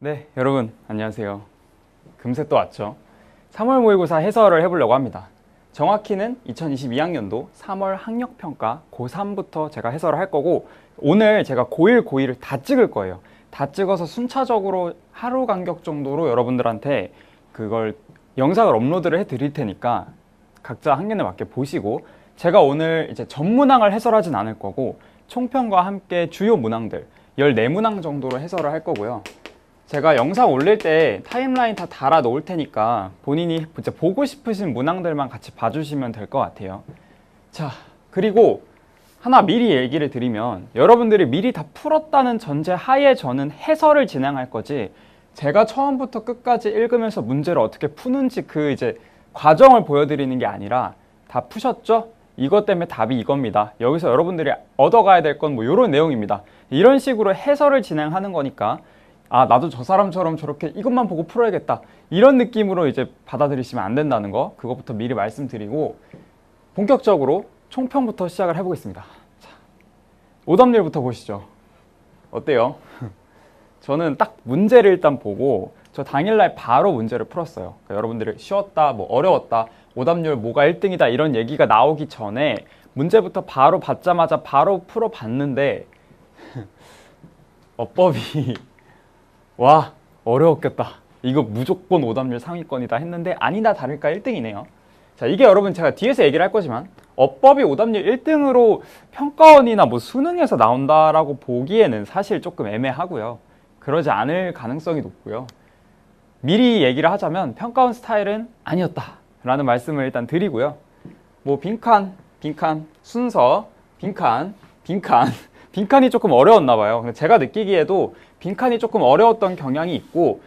네, 여러분 안녕하세요. 금세 또 왔죠. 3월 모의고사 해설을 해보려고 합니다. 정확히는 2022학년도 3월 학력평가 고3부터 제가 해설을 할 거고, 오늘 제가 고1, 고2를 다 찍을 거예요. 다 찍어서 순차적으로 하루 간격 정도로 여러분들한테 그걸 영상을 업로드를 해 드릴 테니까 각자 학년에 맞게 보시고, 제가 오늘 이제 전 문항을 해설하진 않을 거고 총평과 함께 주요 문항들 14문항 정도로 해설을 할 거고요. 제가 영상 올릴 때 타임라인 다 달아 놓을 테니까 본인이 진짜 보고 싶으신 문항들만 같이 봐주시면 될 것 같아요. 자, 그리고 하나 미리 얘기를 드리면, 여러분들이 미리 다 풀었다는 전제 하에 저는 해설을 진행할 거지, 제가 처음부터 끝까지 읽으면서 문제를 어떻게 푸는지 그 이제 과정을 보여드리는 게 아니라, 다 푸셨죠? 이것 때문에 답이 이겁니다. 여기서 여러분들이 얻어가야 될 건 뭐 이런 내용입니다. 이런 식으로 해설을 진행하는 거니까, 아, 나도 저 사람처럼 저렇게 이것만 보고 풀어야겠다, 이런 느낌으로 이제 받아들이시면 안 된다는 거, 그것부터 미리 말씀드리고 본격적으로 총평부터 시작을 해보겠습니다. 자, 오답률부터 보시죠. 어때요? 저는 딱 문제를 일단 보고 저 당일날 바로 문제를 풀었어요. 그러니까 여러분들이 쉬웠다, 뭐 어려웠다, 오답률 뭐가 1등이다 이런 얘기가 나오기 전에 문제부터 바로 받자마자 바로 풀어봤는데 어법이 와, 어려웠겠다, 이거 무조건 오답률 상위권이다 했는데 아니나 다를까 1등이네요. 자, 이게 여러분 제가 뒤에서 얘기를 할 거지만 어법이 오답률 1등으로 평가원이나 뭐 수능에서 나온다라고 보기에는 사실 조금 애매하고요. 그러지 않을 가능성이 높고요. 미리 얘기를 하자면 평가원 스타일은 아니었다 라는 말씀을 일단 드리고요. 뭐 빈칸, 순서, 빈칸 빈칸이 조금 어려웠나 봐요. 제가 느끼기에도 빈칸이 조금 어려웠던 경향이 있고,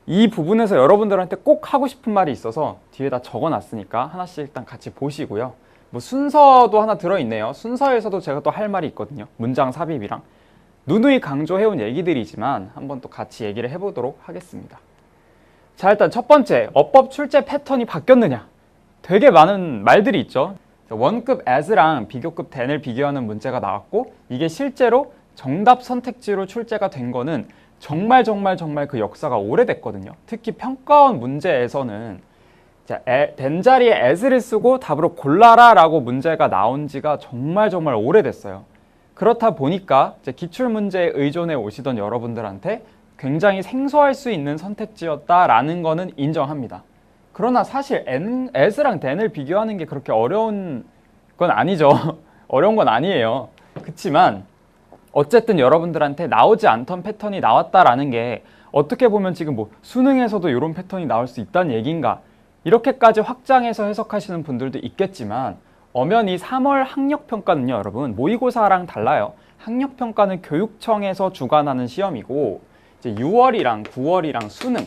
이 부분에서 여러분들한테 꼭 하고 싶은 말이 있어서 뒤에다 적어놨으니까 하나씩 일단 같이 보시고요. 뭐 순서도 하나 들어있네요. 순서에서도 제가 또 할 말이 있거든요. 문장 삽입이랑 누누이 강조해온 얘기들이지만 한번 또 같이 얘기를 해보도록 하겠습니다. 자, 일단 첫 번째, 어법 출제 패턴이 바뀌었느냐. 되게 많은 말들이 있죠. 원급 as랑 비교급 then을 비교하는 문제가 나왔고, 이게 실제로 정답 선택지로 출제가 된 거는 정말 그 역사가 오래됐거든요. 특히 평가원 문제에서는 then 자리에 as를 쓰고 답으로 골라라 라고 문제가 나온 지가 정말 오래됐어요. 그렇다 보니까 이제 기출문제에 의존해 오시던 여러분들한테 굉장히 생소할 수 있는 선택지였다라는 거는 인정합니다. 그러나 사실 as랑 then을 비교하는 게 그렇게 어려운 건 아니죠. 어려운 건 아니에요. 그치만 어쨌든 여러분들한테 나오지 않던 패턴이 나왔다라는 게 어떻게 보면 지금 뭐 수능에서도 이런 패턴이 나올 수 있다는 얘기인가, 이렇게까지 확장해서 해석하시는 분들도 있겠지만, 엄연히 3월 학력평가는요 여러분, 모의고사랑 달라요. 학력평가는 교육청에서 주관하는 시험이고, 이제 6월이랑 9월이랑 수능,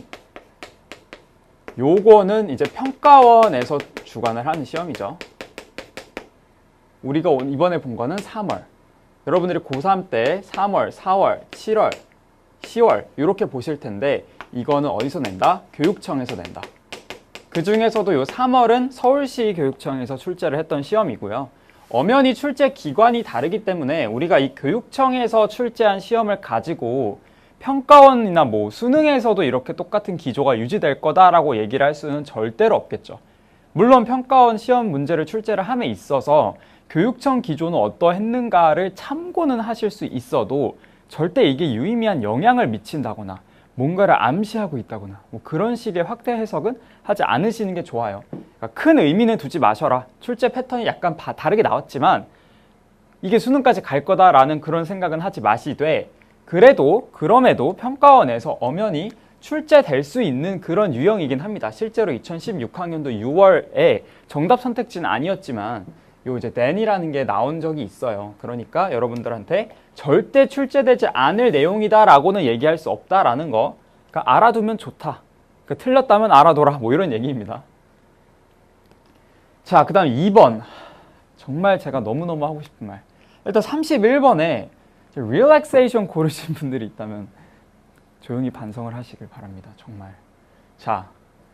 요거는 이제 평가원에서 주관을 하는 시험이죠. 우리가 이번에 본 거는 3월. 여러분들이 고3 때 3월, 4월, 7월, 10월 이렇게 보실 텐데, 이거는 어디서 낸다? 교육청에서 낸다. 그 중에서도 요 3월은 서울시 교육청에서 출제를 했던 시험이고요. 엄연히 출제 기관이 다르기 때문에 우리가 이 교육청에서 출제한 시험을 가지고 평가원이나 뭐 수능에서도 이렇게 똑같은 기조가 유지될 거다라고 얘기를 할 수는 절대로 없겠죠. 물론 평가원 시험 문제를 출제를 함에 있어서 교육청 기조는 어떠했는가를 참고는 하실 수 있어도 절대 이게 유의미한 영향을 미친다거나 뭔가를 암시하고 있다거나 뭐 그런 식의 확대 해석은 하지 않으시는 게 좋아요. 그러니까 큰 의미는 두지 마셔라. 출제 패턴이 약간 다르게 나왔지만 이게 수능까지 갈 거다라는 그런 생각은 하지 마시되, 그럼에도 평가원에서 엄연히 출제될 수 있는 그런 유형이긴 합니다. 실제로 2016학년도 6월에 정답 선택지는 아니었지만 요 이제 then이라는 게 나온 적이 있어요. 그러니까 여러분들한테 절대 출제되지 않을 내용이다라고는 얘기할 수 없다라는 거, 그러니까 알아두면 좋다. 그러니까 틀렸다면 알아둬라, 뭐 이런 얘기입니다. 자, 그 다음 2번. 정말 제가 너무너무 하고 싶은 말. 일단 31번에 relaxation 고르신 분들이 있다면 조용히 반성을 하시길 바랍니다. 정말. 자,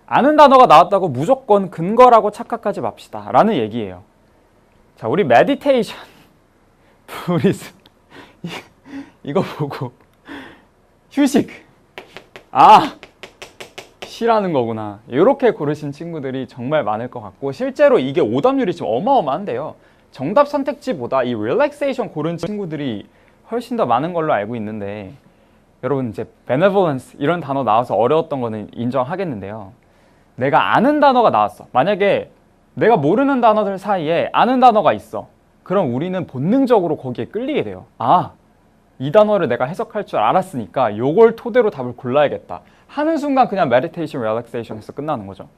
아는 단어가 나왔다고 무조건 근거라고 착각하지 맙시다 라는 얘기예요. 자, 우리 메디테이션 우리 이거 보고 휴식 아! C라는 거구나. 이렇게 고르신 친구들이 정말 많을 것 같고 실제로 이게 오답률이 지금 어마어마한데요. 정답 선택지보다 이 relaxation 고른 친구들이 훨씬 더 많은 걸로 알고 있는데 여러분 이제 benevolence 이런 단어 나와서 어려웠던 거는 인정하겠는데요. 내가 아는 단어가 나왔어. 만약에 내가 모르는 단어들 사이에 아는 단어가 있어. 그럼 우리는 본능적으로 거기에 끌리게 돼요. 아, 이 단어를 내가 해석할 줄 알았으니까 요걸 토대로 답을 골라야겠다 하는 순간 그냥 meditation, relaxation에서 끝나는 거죠.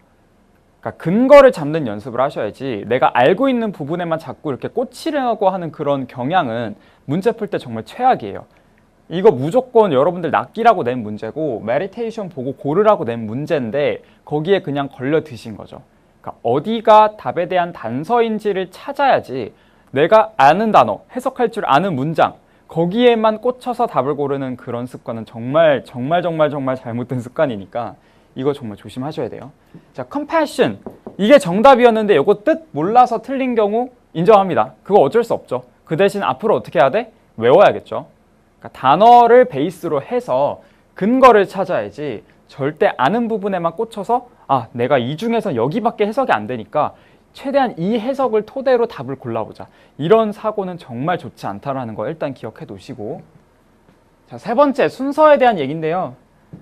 그러니까 근거를 잡는 연습을 하셔야지 내가 알고 있는 부분에만 자꾸 이렇게 꽂히려고 하는 그런 경향은 문제 풀 때 정말 최악이에요. 이거 무조건 여러분들 낚이라고 낸 문제고 메디테이션 보고 고르라고 낸 문제인데 거기에 그냥 걸려 드신 거죠. 그러니까 어디가 답에 대한 단서인지를 찾아야지 내가 아는 단어, 해석할 줄 아는 문장 거기에만 꽂혀서 답을 고르는 그런 습관은 정말 잘못된 습관이니까 이거 정말 조심하셔야 돼요. 자, compassion. 이게 정답이었는데 이거 뜻 몰라서 틀린 경우 인정합니다. 그거 어쩔 수 없죠. 그 대신 앞으로 어떻게 해야 돼? 외워야겠죠. 그러니까 단어를 베이스로 해서 근거를 찾아야지 절대 아는 부분에만 꽂혀서 아, 내가 이 중에서 여기밖에 해석이 안 되니까 최대한 이 해석을 토대로 답을 골라보자. 이런 사고는 정말 좋지 않다라는 거 일단 기억해 두시고 자, 세 번째 순서에 대한 얘기인데요.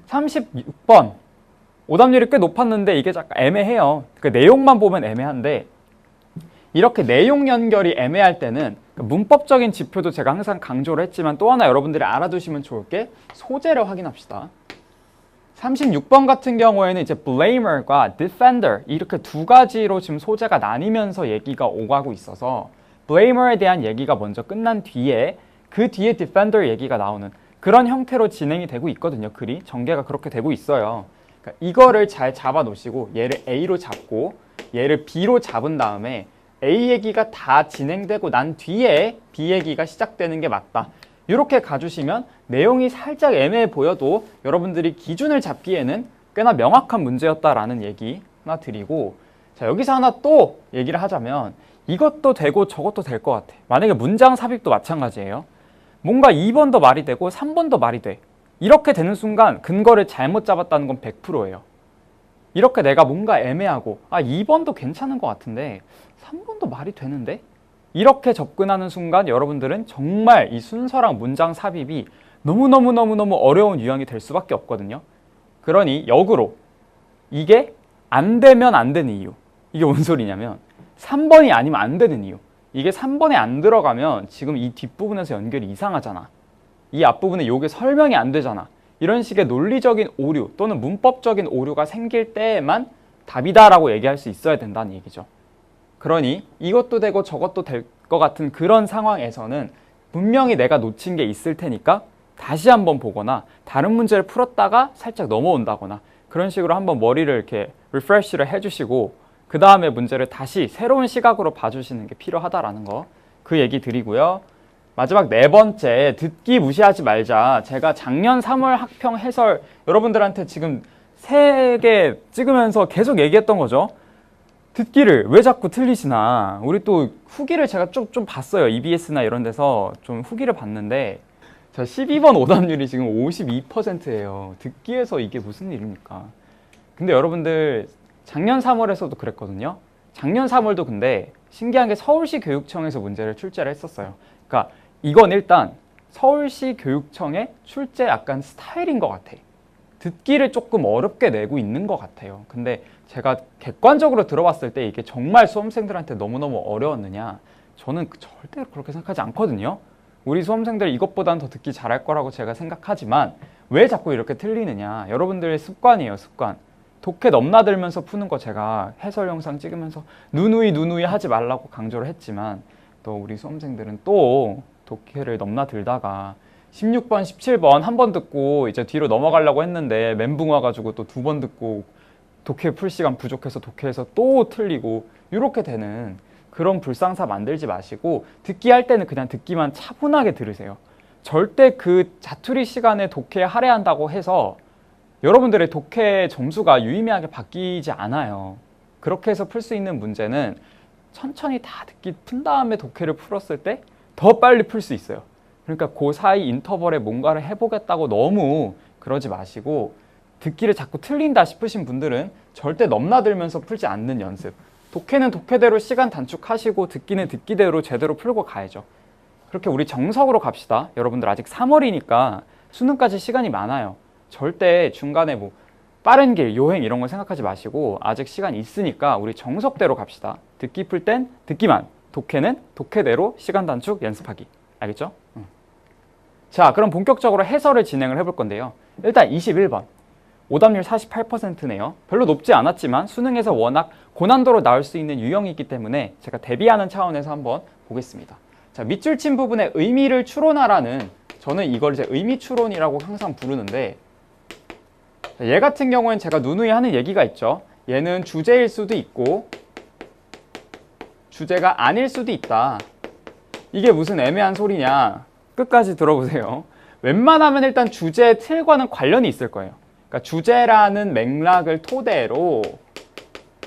36번 오답률이 꽤 높았는데 이게 약간 애매해요. 그 내용만 보면 애매한데 이렇게 내용 연결이 애매할 때는 문법적인 지표도 제가 항상 강조를 했지만 또 하나 여러분들이 알아두시면 좋을 게 소재를 확인합시다. 36번 같은 경우에는 이제 blamer과 defender 이렇게 두 가지로 지금 소재가 나뉘면서 얘기가 오가고 있어서 blamer에 대한 얘기가 먼저 끝난 뒤에 그 뒤에 defender 얘기가 나오는 그런 형태로 진행이 되고 있거든요. 글이 전개가 그렇게 되고 있어요. 그러니까 이거를 잘 잡아 놓으시고 얘를 A로 잡고 얘를 B로 잡은 다음에 A 얘기가 다 진행되고 난 뒤에 B 얘기가 시작되는 게 맞다. 이렇게 가주시면 내용이 살짝 애매해 보여도 여러분들이 기준을 잡기에는 꽤나 명확한 문제였다라는 얘기 하나 드리고 자, 여기서 하나 또 얘기를 하자면 이것도 되고 저것도 될 것 같아. 만약에 문장 삽입도 마찬가지예요. 뭔가 2번도 말이 되고 3번도 말이 돼. 이렇게 되는 순간 근거를 잘못 잡았다는 건 100%예요. 이렇게 내가 뭔가 애매하고 아 2번도 괜찮은 것 같은데 3번도 말이 되는데? 이렇게 접근하는 순간 여러분들은 정말 이 순서랑 문장 삽입이 너무너무 어려운 유형이 될 수밖에 없거든요. 그러니 역으로 이게 안 되면 안 되는 이유 이게 뭔 소리냐면 3번이 아니면 안 되는 이유 이게 3번에 안 들어가면 지금 이 뒷부분에서 연결이 이상하잖아. 이 앞부분에 요게 설명이 안 되잖아. 이런 식의 논리적인 오류 또는 문법적인 오류가 생길 때에만 답이다라고 얘기할 수 있어야 된다는 얘기죠. 그러니 이것도 되고 저것도 될 것 같은 그런 상황에서는 분명히 내가 놓친 게 있을 테니까 다시 한번 보거나 다른 문제를 풀었다가 살짝 넘어온다거나 그런 식으로 한번 머리를 이렇게 리프레시를 해주시고 그 다음에 문제를 다시 새로운 시각으로 봐주시는 게 필요하다라는 거 그 얘기 드리고요. 마지막 네 번째 듣기 무시하지 말자. 제가 작년 3월 학평 해설 여러분들한테 지금 3개 찍으면서 계속 얘기했던 거죠. 듣기를 왜 자꾸 틀리시나. 우리 또 후기를 제가 좀 봤어요. EBS나 이런 데서 좀 후기를 봤는데 자 12번 오답률이 지금 52%예요. 듣기에서 이게 무슨 일입니까? 근데 여러분들 작년 3월에서도 그랬거든요. 작년 3월도 근데 신기한 게 서울시 교육청에서 문제를 출제를 했었어요. 그러니까 이건 일단 서울시 교육청의 출제 약간 스타일인 것 같아. 듣기를 조금 어렵게 내고 있는 것 같아요. 근데 제가 객관적으로 들어봤을 때 이게 정말 수험생들한테 너무너무 어려웠느냐? 저는 절대로 그렇게 생각하지 않거든요. 우리 수험생들 이것보다는 더 듣기 잘할 거라고 제가 생각하지만 왜 자꾸 이렇게 틀리느냐? 여러분들의 습관이에요, 습관. 독해 넘나들면서 푸는 거 제가 해설 영상 찍으면서 누누이 하지 말라고 강조를 했지만 또 우리 수험생들은 또 독해를 넘나들다가 16번, 17번 한 번 듣고 이제 뒤로 넘어가려고 했는데 멘붕 와가지고 또 2번 듣고 독해 풀 시간 부족해서 독해에서 또 틀리고 이렇게 되는 그런 불상사 만들지 마시고 듣기 할 때는 그냥 듣기만 차분하게 들으세요. 절대 그 자투리 시간에 독해 할애한다고 해서 여러분들의 독해 점수가 유의미하게 바뀌지 않아요. 그렇게 해서 풀 수 있는 문제는 천천히 다 듣기 푼 다음에 독해를 풀었을 때 더 빨리 풀 수 있어요. 그러니까 그 사이 인터벌에 뭔가를 해보겠다고 너무 그러지 마시고 듣기를 자꾸 틀린다 싶으신 분들은 절대 넘나들면서 풀지 않는 연습. 독해는 독해대로 시간 단축하시고 듣기는 듣기대로 제대로 풀고 가야죠. 그렇게 우리 정석으로 갑시다. 여러분들 아직 3월이니까 수능까지 시간이 많아요. 절대 중간에 뭐 빠른 길, 요행 이런 거 생각하지 마시고 아직 시간 있으니까 우리 정석대로 갑시다. 듣기 풀 땐 듣기만, 독해는 독해대로 시간 단축 연습하기. 알겠죠? 자, 그럼 본격적으로 해설을 진행을 해볼 건데요. 일단 21번. 오답률 48%네요. 별로 높지 않았지만 수능에서 워낙 고난도로 나올 수 있는 유형이기 때문에 제가 대비하는 차원에서 한번 보겠습니다. 자, 밑줄 친 부분에 의미를 추론하라는, 저는 이걸 이제 의미 추론이라고 항상 부르는데, 얘 같은 경우엔 제가 누누이 하는 얘기가 있죠. 얘는 주제일 수도 있고 주제가 아닐 수도 있다. 이게 무슨 애매한 소리냐. 끝까지 들어보세요. 웬만하면 일단 주제의 틀과는 관련이 있을 거예요. 그러니까 주제라는 맥락을 토대로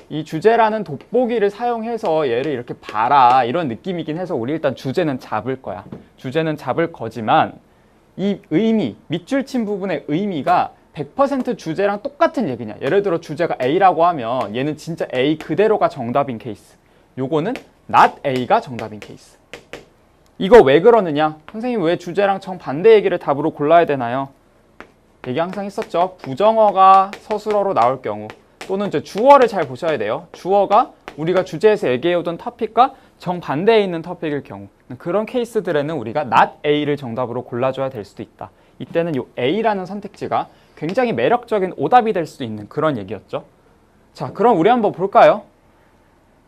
이 주제라는 돋보기를 사용해서 얘를 이렇게 봐라 이런 느낌이긴 해서 우리 일단 주제는 잡을 거야. 주제는 잡을 거지만 이 의미, 밑줄 친 부분의 의미가 100% 주제랑 똑같은 얘기냐. 예를 들어 주제가 A라고 하면 얘는 진짜 A 그대로가 정답인 케이스. 요거는 not A가 정답인 케이스. 이거 왜 그러느냐? 선생님 왜 주제랑 정반대 얘기를 답으로 골라야 되나요? 얘기 항상 했었죠. 부정어가 서술어로 나올 경우 또는 이제 주어를 잘 보셔야 돼요. 주어가 우리가 주제에서 얘기해오던 토픽과 정반대에 있는 토픽일 경우 그런 케이스들에는 우리가 not A를 정답으로 골라줘야 될 수도 있다. 이때는 이 A라는 선택지가 굉장히 매력적인 오답이 될 수 있는 그런 얘기였죠. 자, 그럼 우리 한번 볼까요?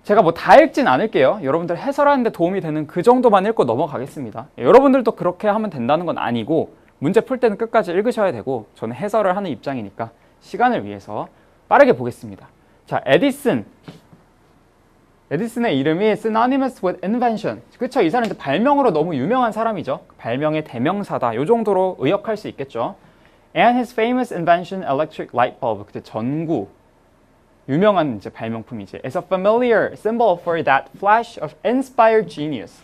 제가 뭐 다 읽진 않을게요. 여러분들 해설하는데 도움이 되는 그 정도만 읽고 넘어가겠습니다. 여러분들도 그렇게 하면 된다는 건 아니고 문제 풀 때는 끝까지 읽으셔야 되고 저는 해설을 하는 입장이니까 시간을 위해서 빠르게 보겠습니다. 자, 에디슨의 이름이 synonymous with invention. 그쵸? 이 사람은 발명으로 너무 유명한 사람이죠. 발명의 대명사다. 요 정도로 의역할 수 있겠죠. And his famous invention, electric light bulb. 그때 전구. 유명한 이제 발명품이지. It's a familiar symbol for that flash of inspired genius.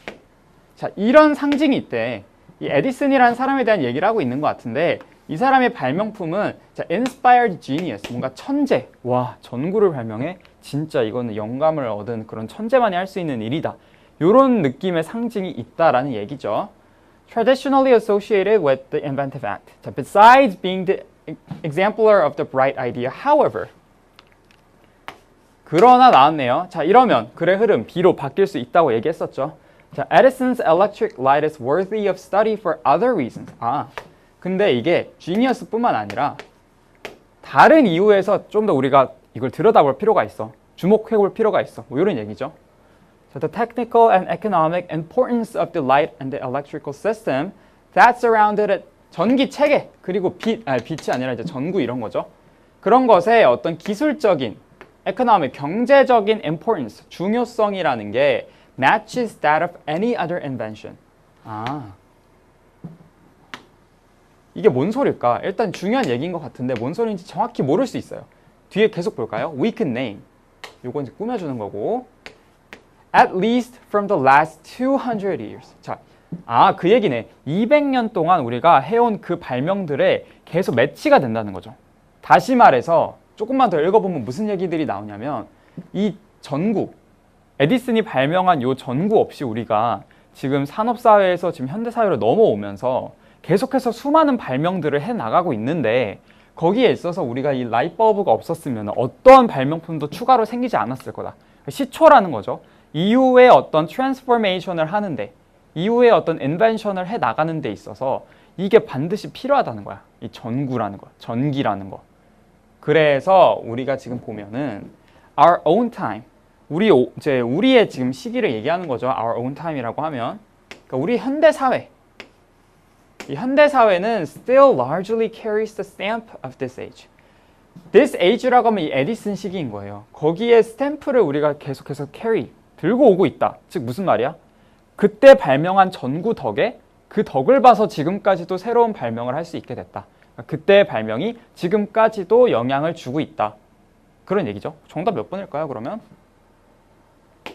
자, 이런 상징이 있대. 이 에디슨이라는 사람에 대한 얘기를 하고 있는 것 같은데 이 사람의 발명품은 자, inspired genius, 뭔가 천재. 와, 전구를 발명해? 진짜 이거는 영감을 얻은 그런 천재만이 할 수 있는 일이다. 이런 느낌의 상징이 있다라는 얘기죠. Traditionally associated with the inventive act. 자, besides being the exemplar of the bright idea, however. 그러나 나왔네요. 자, 이러면 글의 흐름 B로 바뀔 수 있다고 얘기했었죠. 자, Edison's electric light is worthy of study for other reasons. 아, 근데 이게 genius뿐만 아니라 다른 이유에서 좀 더 우리가 이걸 들여다볼 필요가 있어. 주목해볼 필요가 있어. 뭐 이런 얘기죠. 자, the technical and economic importance of the light and the electrical system that surrounded it. 전기 체계 그리고 빛이 아니라 이제 전구 이런 거죠. 그런 것에 어떤 기술적인 economic, 경제적인 importance, 중요성이라는 게 matches that of any other invention. 아, 이게 뭔 소릴까? 일단 중요한 얘기인 것 같은데 뭔 소리인지 정확히 모를 수 있어요. 뒤에 계속 볼까요? We can name. 요건 이제 꾸며주는 거고. At least from the last 200 years. 자, 아, 그 얘기네. 200년 동안 우리가 해온 그 발명들에 계속 매치가 된다는 거죠. 다시 말해서 조금만 더 읽어보면 무슨 얘기들이 나오냐면 이 전구, 에디슨이 발명한 이 전구 없이 우리가 지금 산업사회에서 지금 현대사회로 넘어오면서 계속해서 수많은 발명들을 해나가고 있는데 거기에 있어서 우리가 이 라이트버브가 없었으면 어떠한 발명품도 추가로 생기지 않았을 거다. 시초라는 거죠. 이후에 어떤 트랜스포메이션을 하는데 이후에 어떤 인벤션을 해나가는 데 있어서 이게 반드시 필요하다는 거야. 이 전구라는 거, 전기라는 거. 그래서 우리가 지금 보면은 our own time, 우리의 지금 시기를 얘기하는 거죠. our own time이라고 하면 그러니까 우리 현대 사회, 이 현대 사회는 still largely carries the stamp of this age. This age라고 하면 이 에디슨 시기인 거예요. 거기에 스탬프를 우리가 계속해서 carry, 들고 오고 있다. 즉 무슨 말이야? 그때 발명한 전구 덕에 그 덕을 봐서 지금까지도 새로운 발명을 할 수 있게 됐다. 그때의 발명이 지금까지도 영향을 주고 있다. 그런 얘기죠. 정답 몇 번일까요, 그러면?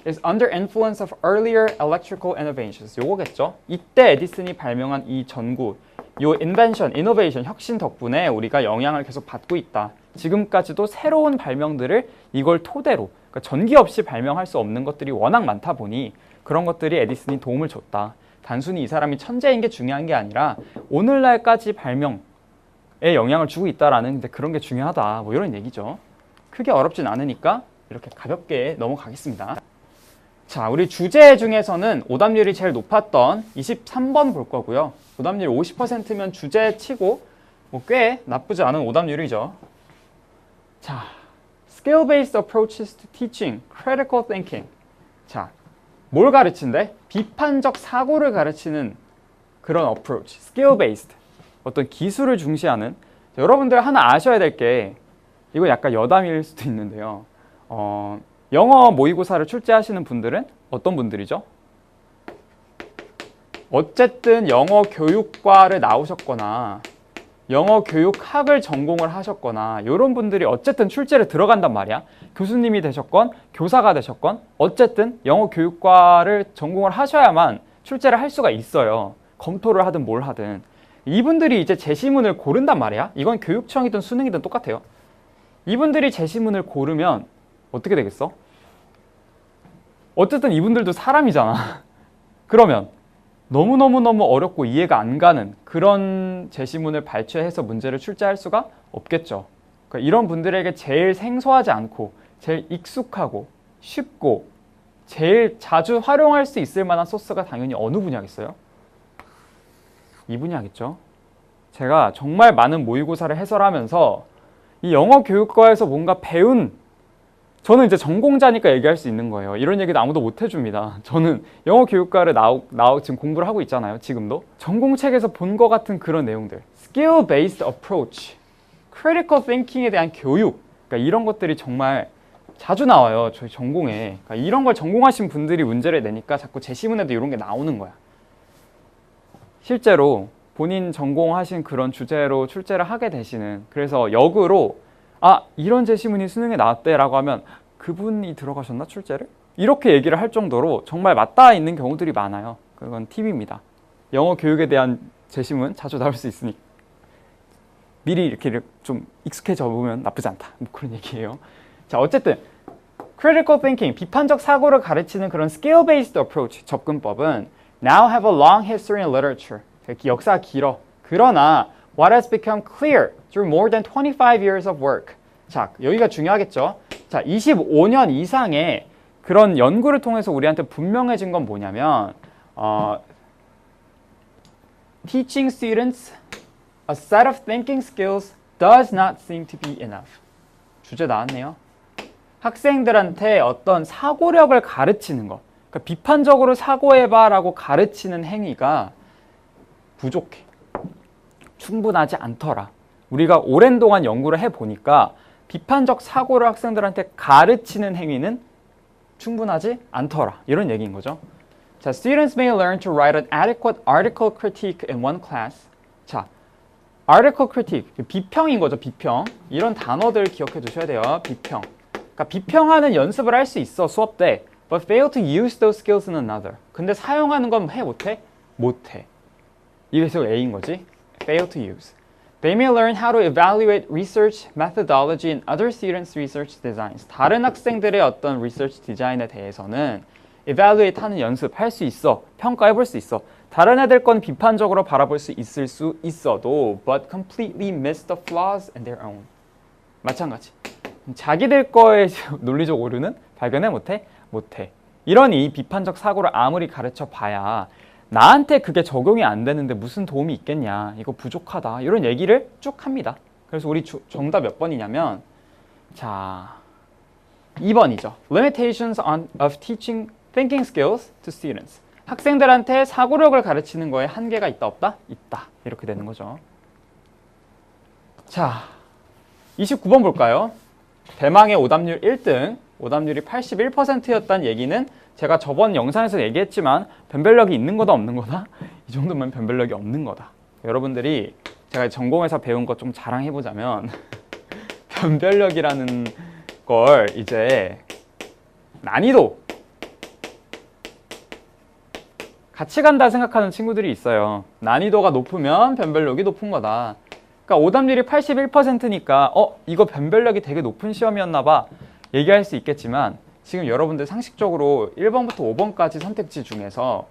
is under influence of earlier electrical innovations. 요거겠죠. 이때 에디슨이 발명한 이 전구, 요 invention, innovation, 혁신 덕분에 우리가 영향을 계속 받고 있다. 지금까지도 새로운 발명들을 이걸 토대로, 그러니까 전기 없이 발명할 수 없는 것들이 워낙 많다 보니 그런 것들이 에디슨이 도움을 줬다. 단순히 이 사람이 천재인 게 중요한 게 아니라 오늘날까지 발명에 영향을 주고 있다라는 그런 게 중요하다. 뭐 이런 얘기죠. 크게 어렵진 않으니까 이렇게 가볍게 넘어가겠습니다. 자, 우리 주제 중에서는 오답률이 제일 높았던 23번 볼 거고요. 오답률 50%면 주제 치고 뭐 꽤 나쁘지 않은 오답률이죠. 자, skill-based approaches to teaching, critical thinking. 자, 뭘 가르친대? 비판적 사고를 가르치는 그런 approach, skill-based. 어떤 기술을 중시하는. 자, 여러분들 하나 아셔야 될 게, 이거 약간 여담일 수도 있는데요. 영어 모의고사를 출제하시는 분들은 어떤 분들이죠? 어쨌든 영어 교육과를 나오셨거나 영어 교육학을 전공을 하셨거나 이런 분들이 어쨌든 출제를 들어간단 말이야. 교수님이 되셨건 교사가 되셨건 어쨌든 영어 교육과를 전공을 하셔야만 출제를 할 수가 있어요. 검토를 하든 뭘 하든. 이분들이 이제 제시문을 고른단 말이야. 이건 교육청이든 수능이든 똑같아요. 이분들이 제시문을 고르면 어떻게 되겠어? 어쨌든 이분들도 사람이잖아. 그러면 너무너무 어렵고 이해가 안 가는 그런 제시문을 발췌해서 문제를 출제할 수가 없겠죠. 그러니까 이런 분들에게 제일 생소하지 않고 제일 익숙하고 쉽고 제일 자주 활용할 수 있을 만한 소스가 당연히 어느 분야겠어요? 이 분야겠죠. 제가 정말 많은 모의고사를 해설하면서 이 영어 교육과에서 뭔가 배운, 저는 이제 전공자니까 얘기할 수 있는 거예요. 이런 얘기도 아무도 못 해줍니다. 저는 영어 교육과를 지금 공부를 하고 있잖아요. 지금도. 전공책에서 본 것 같은 그런 내용들. Skill-based approach, critical thinking에 대한 교육. 그러니까 이런 것들이 정말 자주 나와요. 저희 전공에. 그러니까 이런 걸 전공하신 분들이 문제를 내니까 자꾸 제시문에도 이런 게 나오는 거야. 실제로 본인 전공하신 그런 주제로 출제를 하게 되시는, 그래서 역으로 이런 제시문이 수능에 나왔대 라고 하면 그분이 들어가셨나 출제를? 이렇게 얘기를 할 정도로 정말 맞닿아 있는 경우들이 많아요. 그건 팁입니다. 영어 교육에 대한 제시문 자주 나올 수 있으니 미리 이렇게 좀 익숙해져 보면 나쁘지 않다. 뭐 그런 얘기예요. 자, 어쨌든 critical thinking, 비판적 사고를 가르치는 그런 skill-based approach, 접근법은 now have a long history in literature. 역사가 길어. 그러나 what has become clear through more than 25 years of work. 자, 여기가 중요하겠죠. 자, 25년 이상의 그런 연구를 통해서 우리한테 분명해진 건 뭐냐면 teaching students a set of thinking skills does not seem to be enough. 주제 나왔네요. 학생들한테 어떤 사고력을 가르치는 것, 그러니까 비판적으로 사고해봐라고 가르치는 행위가 부족해. 충분하지 않더라. 우리가 오랜 동안 연구를 해보니까 비판적 사고를 학생들한테 가르치는 행위는 충분하지 않더라. 이런 얘기인 거죠. 자, students may learn to write an adequate article critique in one class. 자, article critique, 비평인 거죠. 비평. 이런 단어들 기억해 두셔야 돼요. 비평. 그러니까 비평하는 연습을 할 수 있어, 수업 때. But fail to use those skills in another. 근데 사용하는 건 해, 못해? 못해. 이게 계속 A인 거지. Fail to use. They may learn how to evaluate research methodology in other students' research designs. 다른 학생들의 어떤 research 디자인에 대해서는 evaluate 하는 연습 할 수 있어. 평가해 볼 수 있어. 다른 애들 건 비판적으로 바라볼 수 있을 수 있어도 but completely miss the flaws in their own. 마찬가지. 자기들 거의 논리적 오류는 발견해 못해? 못해. 이러니 비판적 사고를 아무리 가르쳐 봐야 나한테 그게 적용이 안 되는데 무슨 도움이 있겠냐, 이거 부족하다, 이런 얘기를 쭉 합니다. 그래서 우리 정답 몇 번이냐면, 자, 2번이죠. Limitations of teaching thinking skills to students. 학생들한테 사고력을 가르치는 거에 한계가 있다 없다? 있다. 이렇게 되는 거죠. 자, 29번 볼까요? 대망의 오답률 1등, 오답률이 81%였다는 얘기는 제가 저번 영상에서 얘기했지만 변별력이 있는 거다 없는 거다? 이 정도면 변별력이 없는 거다. 여러분들이 제가 전공에서 배운 거 좀 자랑해보자면 변별력이라는 걸 이제 난이도, 같이 간다 생각하는 친구들이 있어요. 난이도가 높으면 변별력이 높은 거다. 그러니까 오답률이 81%니까 이거 변별력이 되게 높은 시험이었나 봐 얘기할 수 있겠지만 지금 여러분들 상식적으로 1번부터 5번까지 선택지 중에서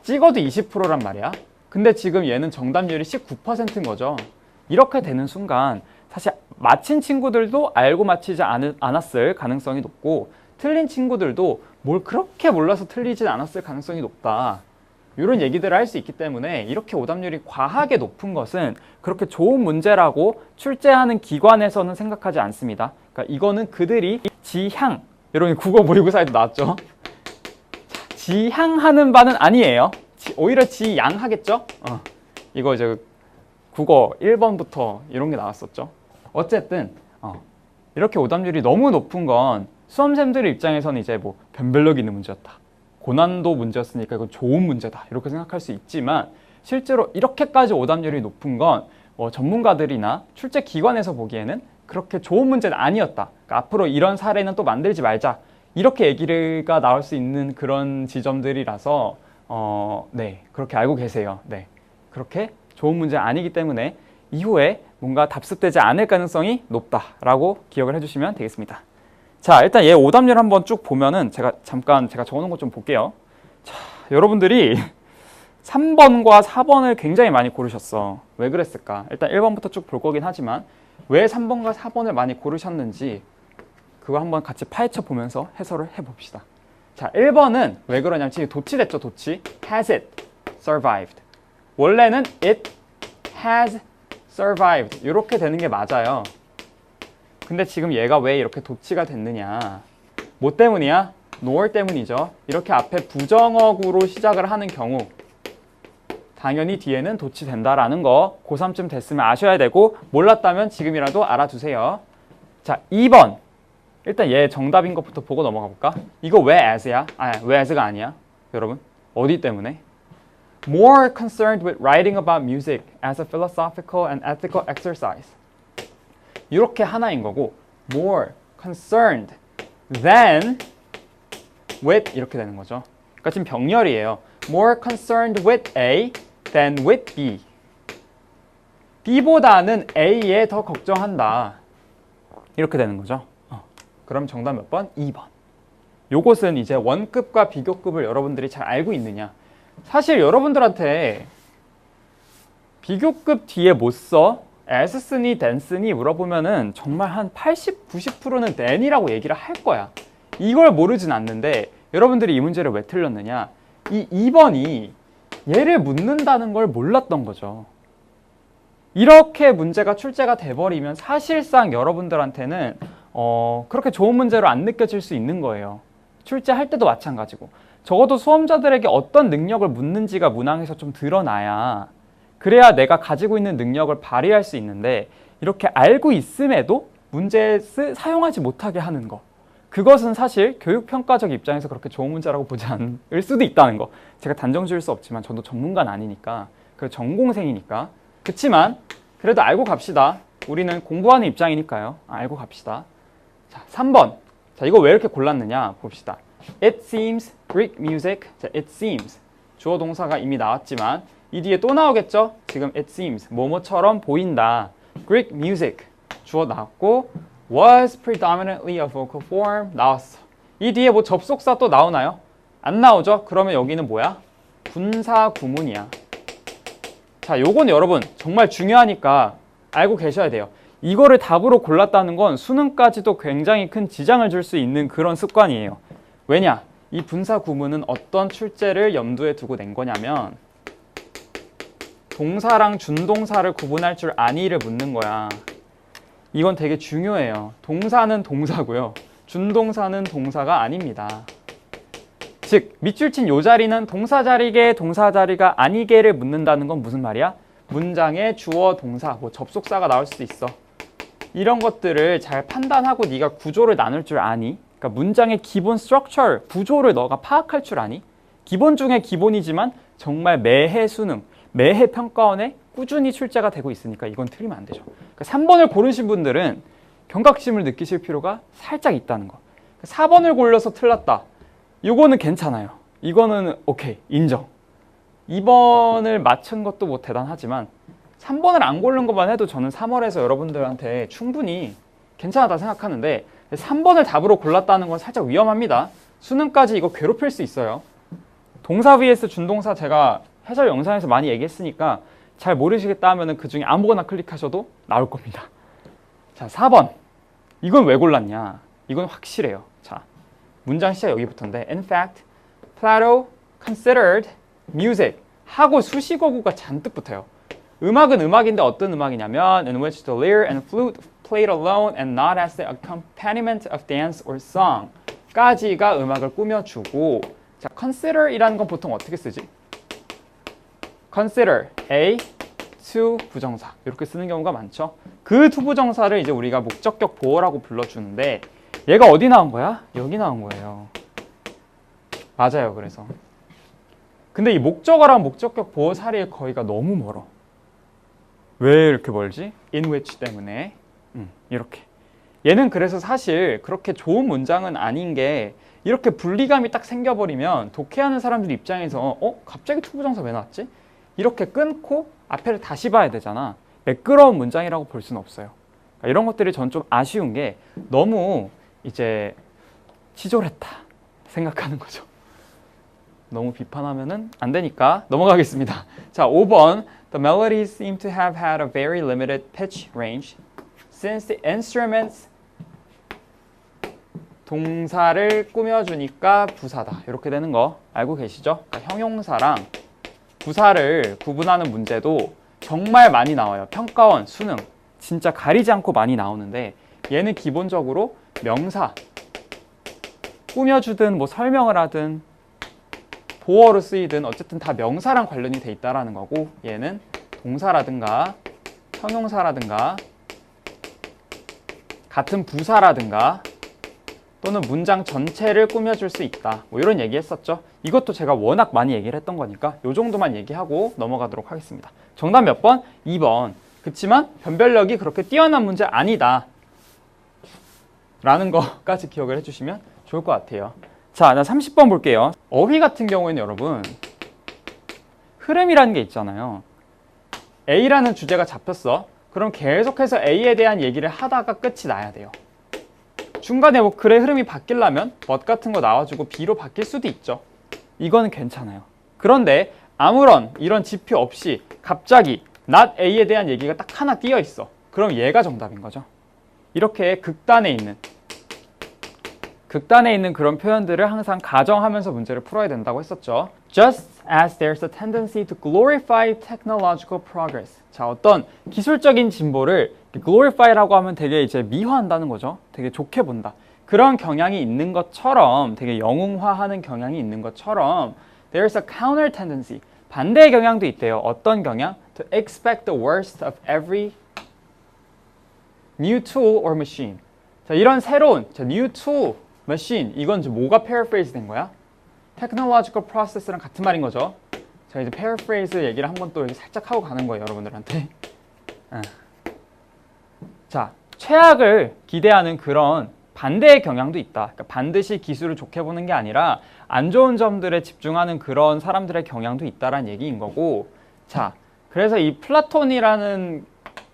찍어도 20%란 말이야. 근데 지금 얘는 정답률이 19%인 거죠. 이렇게 되는 순간 사실 맞힌 친구들도 알고 맞히지 않았을 가능성이 높고 틀린 친구들도 뭘 그렇게 몰라서 틀리진 않았을 가능성이 높다. 이런 얘기들을 할 수 있기 때문에 이렇게 오답률이 과하게 높은 것은 그렇게 좋은 문제라고 출제하는 기관에서는 생각하지 않습니다. 그러니까 이거는 그들이 지향, 여러분 국어 모의고사에도 나왔죠. 지향하는 바는 아니에요. 오히려 지양하겠죠. 이거 이제 국어 1번부터 이런 게 나왔었죠. 어쨌든 이렇게 오답률이 너무 높은 건 수험생들 입장에서는 이제 뭐 변별력 있는 문제였다, 고난도 문제였으니까 이건 좋은 문제다 이렇게 생각할 수 있지만 실제로 이렇게까지 오답률이 높은 건 전문가들이나 출제 기관에서 보기에는 그렇게 좋은 문제는 아니었다. 그러니까 앞으로 이런 사례는 또 만들지 말자 이렇게 얘기가 나올 수 있는 그런 지점들이라서 네, 그렇게 알고 계세요. 네, 그렇게 좋은 문제 아니기 때문에 이후에 뭔가 답습되지 않을 가능성이 높다라고 기억을 해주시면 되겠습니다. 자, 일단 얘 오답률 한번 쭉 보면은 제가 적어놓은 것 좀 볼게요. 자, 여러분들이 3번과 4번을 굉장히 많이 고르셨어. 왜 그랬을까? 일단 1번부터 쭉 볼 거긴 하지만 왜 3번과 4번을 많이 고르셨는지 그거 한번 같이 파헤쳐 보면서 해설을 해봅시다. 자, 1번은 왜 그러냐면 지금 도치됐죠, 도치. Has it survived? 원래는 it has survived 이렇게 되는 게 맞아요. 근데 지금 얘가 왜 이렇게 도치가 됐느냐? 뭐 때문이야? nor 때문이죠. 이렇게 앞에 부정어구로 시작을 하는 경우 당연히 뒤에는 도치된다라는 거 고3쯤 됐으면 아셔야 되고 몰랐다면 지금이라도 알아두세요. 자, 2번. 일단 얘 정답인 것부터 보고 넘어가 볼까? 이거 왜 as야? 왜 as가 아니야? 여러분, 어디 때문에? More concerned with writing about music as a philosophical and ethical exercise. 이렇게 하나인 거고 more concerned than with 이렇게 되는 거죠. 그러니까 지금 병렬이에요. More concerned with A than with B. B보다는 A에 더 걱정한다. 이렇게 되는 거죠. 그럼 정답 몇 번? 2번. 요것은 이제 원급과 비교급을 여러분들이 잘 알고 있느냐. 사실 여러분들한테 비교급 뒤에 못 써? as 쓰니 then 쓰니 물어보면은 정말 한 80, 90%는 then이라고 얘기를 할 거야. 이걸 모르진 않는데 여러분들이 이 문제를 왜 틀렸느냐. 이 2번이 얘를 묻는다는 걸 몰랐던 거죠. 이렇게 문제가 출제가 돼버리면 사실상 여러분들한테는 그렇게 좋은 문제로 안 느껴질 수 있는 거예요. 출제할 때도 마찬가지고. 적어도 수험자들에게 어떤 능력을 묻는지가 문항에서 좀 드러나야 그래야 내가 가지고 있는 능력을 발휘할 수 있는데 이렇게 알고 있음에도 문제에 사용하지 못하게 하는 거. 그것은 사실 교육평가적 입장에서 그렇게 좋은 문제라고 보지 않을 수도 있다는 거. 제가 단정 지을 수 없지만 저도 전문가는 아니니까 그리고 전공생이니까. 그치만 그래도 알고 갑시다. 우리는 공부하는 입장이니까요. 알고 갑시다. 자, 3번. 자, 이거 왜 이렇게 골랐느냐 봅시다. It seems Greek music. 자, it seems. 주어 동사가 이미 나왔지만 이 뒤에 또 나오겠죠? 지금 it seems. 뭐뭐처럼 보인다. Greek music. 주어 나왔고 was predominantly a vocal form. 나왔어. 이 뒤에 뭐 접속사 또 나오나요? 안 나오죠? 그러면 여기는 뭐야? 분사 구문이야. 자, 요건 여러분 정말 중요하니까 알고 계셔야 돼요. 이거를 답으로 골랐다는 건 수능까지도 굉장히 큰 지장을 줄 수 있는 그런 습관이에요. 왜냐? 이 분사 구문은 어떤 출제를 염두에 두고 낸 거냐면 동사랑 준동사를 구분할 줄 아니를 묻는 거야. 이건 되게 중요해요. 동사는 동사고요. 준동사는 동사가 아닙니다. 즉, 밑줄 친 요 자리는 동사 자리게 동사 자리가 아니게를 묻는다는 건 무슨 말이야? 문장의 주어 동사, 뭐 접속사가 나올 수도 있어. 이런 것들을 잘 판단하고 네가 구조를 나눌 줄 아니? 그러니까 문장의 기본 스트럭처, 구조를 너가 파악할 줄 아니? 기본 중에 기본이지만 정말 매해 수능, 매해 평가원에 꾸준히 출제가 되고 있으니까 이건 틀리면 안 되죠. 그러니까 3번을 고르신 분들은 경각심을 느끼실 필요가 살짝 있다는 거. 4번을 골라서 틀렸다. 이거는 괜찮아요. 이거는 오케이, 인정. 2번을 맞춘 것도 뭐 대단하지만 3번을 안 고른 것만 해도 저는 3월에서 여러분들한테 충분히 괜찮았다 생각하는데 3번을 답으로 골랐다는 건 살짝 위험합니다. 수능까지 이거 괴롭힐 수 있어요. 동사 vs 준동사 제가 해설 영상에서 많이 얘기했으니까 잘 모르시겠다 하면은 그 중에 아무거나 클릭하셔도 나올 겁니다. 자, 4번. 이건 왜 골랐냐? 이건 확실해요. 자, 문장 시작 여기부터인데 In fact, Plato considered music 하고 수식어구가 잔뜩 붙어요. 음악은 음악인데 어떤 음악이냐면 in which the lyre and flute played alone and not as the accompaniment of dance or song 까지가 음악을 꾸며주고 자, consider이라는 건 보통 어떻게 쓰지? consider, A, to 부정사 이렇게 쓰는 경우가 많죠. 그 to 부정사를 이제 우리가 목적격 보어라고 불러주는데 얘가 어디 나온 거야? 여기 나온 거예요. 맞아요. 그래서 근데 이 목적어랑 목적격 보어 사이의 거리가 너무 멀어. 왜 이렇게 멀지? in which 때문에 이렇게 얘는 그래서 사실 그렇게 좋은 문장은 아닌 게 이렇게 분리감이 딱 생겨버리면 독해하는 사람들 입장에서 갑자기 to 부정사 왜 나왔지? 이렇게 끊고 앞에를 다시 봐야 되잖아. 매끄러운 문장이라고 볼 수는 없어요. 그러니까 이런 것들이 전 좀 아쉬운 게 너무 이제 치졸했다 생각하는 거죠. 너무 비판하면은 안 되니까 넘어가겠습니다. 자, 5번. The melodies seem to have had a very limited pitch range since the instruments 동사를 꾸며주니까 부사다. 이렇게 되는 거 알고 계시죠? 그러니까 형용사랑 부사를 구분하는 문제도 정말 많이 나와요. 평가원, 수능 진짜 가리지 않고 많이 나오는데 얘는 기본적으로 명사 꾸며주든 뭐 설명을 하든 보어로 쓰이든 어쨌든 다 명사랑 관련이 돼 있다라는 거고 얘는 동사라든가 형용사라든가 같은 부사라든가 또는 문장 전체를 꾸며줄 수 있다. 뭐 이런 얘기 했었죠. 이것도 제가 워낙 많이 얘기를 했던 거니까 요 정도만 얘기하고 넘어가도록 하겠습니다. 정답 몇 번? 2번. 그치만 변별력이 그렇게 뛰어난 문제 아니다. 라는 거까지 기억을 해주시면 좋을 것 같아요. 자, 나 30번 볼게요. 어휘 같은 경우에는 여러분 흐름이라는 게 있잖아요. A라는 주제가 잡혔어. 그럼 계속해서 A에 대한 얘기를 하다가 끝이 나야 돼요. 중간에 뭐 글의 흐름이 바뀌려면 what 같은 거 나와주고 B로 바뀔 수도 있죠. 이거는 괜찮아요. 그런데 아무런 이런 지표 없이 갑자기 not A에 대한 얘기가 딱 하나 띄어 있어. 그럼 얘가 정답인 거죠. 이렇게 극단에 있는 그런 표현들을 항상 가정하면서 문제를 풀어야 된다고 했었죠. Just as there's a tendency to glorify technological progress. 자, 어떤 기술적인 진보를 glorify라고 하면 되게 이제 미화한다는 거죠. 되게 좋게 본다. 그런 경향이 있는 것처럼 되게 영웅화하는 경향이 있는 것처럼 there's a counter tendency. 반대의 경향도 있대요. 어떤 경향? To expect the worst of every new tool or machine. 자, 이런 새로운 new tool, machine 이건 이제 뭐가 paraphrase 된 거야? technological process랑 같은 말인 거죠. 자, 이제 paraphrase 얘기를 한번 또 이렇게 살짝 하고 가는 거예요, 여러분들한테. 자, 최악을 기대하는 그런 반대의 경향도 있다. 그러니까 반드시 기술을 좋게 보는 게 아니라 안 좋은 점들에 집중하는 그런 사람들의 경향도 있다라는 얘기인 거고. 자, 그래서 이 플라톤이라는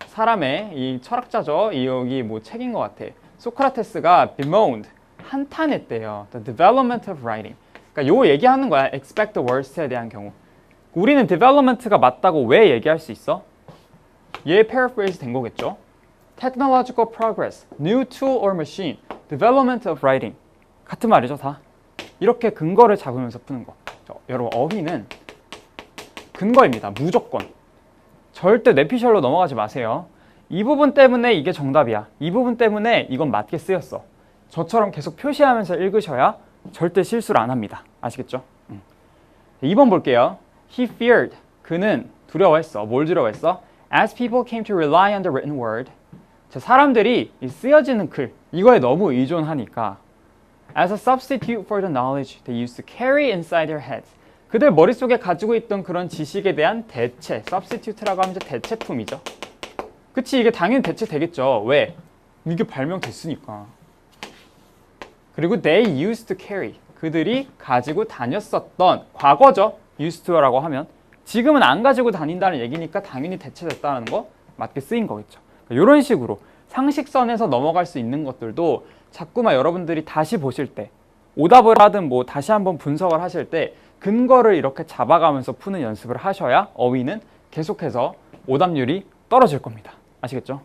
사람의 이 철학자죠. 이 여기 뭐 책인 것 같아. 소크라테스가 bemoaned 한탄했대요. The development of writing. 그러니까 요 얘기하는 거야. expect the worst에 대한 경우. 우리는 development가 맞다고 왜 얘기할 수 있어? 얘 paraphrase 된 거겠죠. Technological progress, new tool or machine, development of writing. 같은 말이죠, 다. 이렇게 근거를 잡으면서 푸는 거. 여러분, 어휘는 근거입니다. 무조건. 절대 뇌피셜로 넘어가지 마세요. 이 부분 때문에 이게 정답이야. 이 부분 때문에 이건 맞게 쓰였어. 저처럼 계속 표시하면서 읽으셔야 절대 실수를 안 합니다. 아시겠죠? 2번 볼게요. He feared. 그는 두려워했어. 뭘 두려워했어? As people came to rely on the written word. 자, 사람들이 이 쓰여지는 글, 이거에 너무 의존하니까 As a substitute for the knowledge they used to carry inside their heads. 그들 머릿속에 가지고 있던 그런 지식에 대한 대체, substitute라고 하면 이제 대체품이죠. 그치, 이게 당연히 대체 되겠죠. 왜? 이게 발명됐으니까. 그리고 they used to carry. 그들이 가지고 다녔었던 과거죠. used to라고 하면 지금은 안 가지고 다닌다는 얘기니까 당연히 대체됐다는 거 맞게 쓰인 거겠죠. 이런 식으로 상식선에서 넘어갈 수 있는 것들도 자꾸만 여러분들이 다시 보실 때 오답을 하든 뭐 다시 한번 분석을 하실 때 근거를 이렇게 잡아가면서 푸는 연습을 하셔야 어휘는 계속해서 오답률이 떨어질 겁니다. 아시겠죠?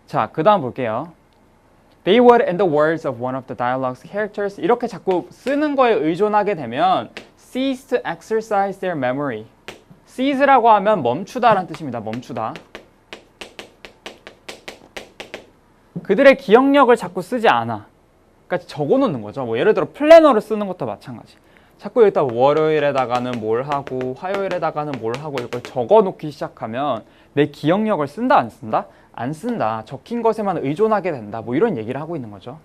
자, 그 다음 볼게요. They would, in the words of one of the dialogue's characters, 이렇게 자꾸 쓰는 거에 의존하게 되면 cease to exercise their memory. cease라고 하면 멈추다라는 뜻입니다. 멈추다. 그들의 기억력을 자꾸 쓰지 않아. 그러니까 적어놓는 거죠. 뭐 예를 들어 플래너를 쓰는 것도 마찬가지. 자꾸 여기다 월요일에다가는 뭘 하고 화요일에다가는 뭘 하고 이걸 적어놓기 시작하면 내 기억력을 쓴다 안 쓴다? 안 쓴다. 적힌 것에만 의존하게 된다. 뭐 이런 얘기를 하고 있는 거죠.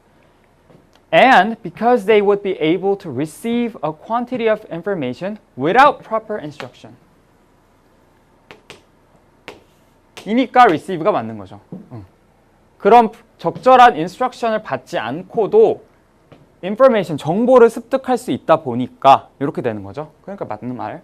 And because they would be able to receive a quantity of information without proper instruction. 이니까 receive가 맞는 거죠. 그럼 적절한 인스트럭션을 받지 않고도 information, 정보를 습득할 수 있다 보니까 이렇게 되는 거죠. 그러니까 맞는 말.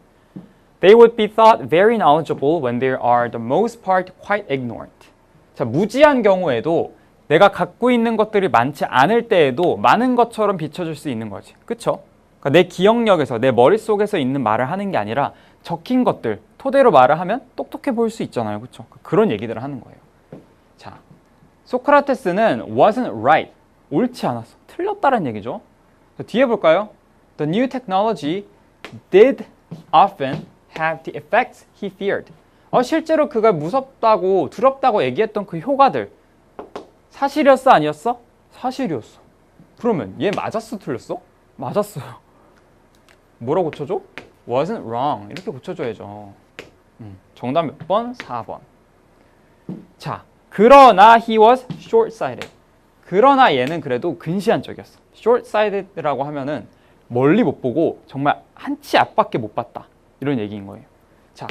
They would be thought very knowledgeable when they are the most part quite ignorant. 자, 무지한 경우에도 내가 갖고 있는 것들이 많지 않을 때에도 많은 것처럼 비춰줄 수 있는 거지. 그쵸? 그러니까 내 기억력에서, 내 머릿속에서 있는 말을 하는 게 아니라 적힌 것들, 토대로 말을 하면 똑똑해 보일 수 있잖아요. 그쵸? 그런 얘기들을 하는 거예요. 자, 소크라테스는 wasn't right, 옳지 않았어, 틀렸다는 얘기죠. 뒤에 볼까요? The new technology did often have the effects he feared. 실제로 그가 무섭다고 두렵다고 얘기했던 그 효과들 사실이었어 아니었어? 사실이었어. 그러면 얘 맞았어 틀렸어? 맞았어요. 뭐라고 고쳐줘? wasn't wrong 이렇게 고쳐줘야죠. 정답 몇 번? 4번. 자, 그러나 he was short-sighted. 그러나 얘는 그래도 근시안적이었어. short-sighted라고 하면은 멀리 못 보고 정말 한 치 앞밖에 못 봤다. 이런 얘기인 거예요. 자,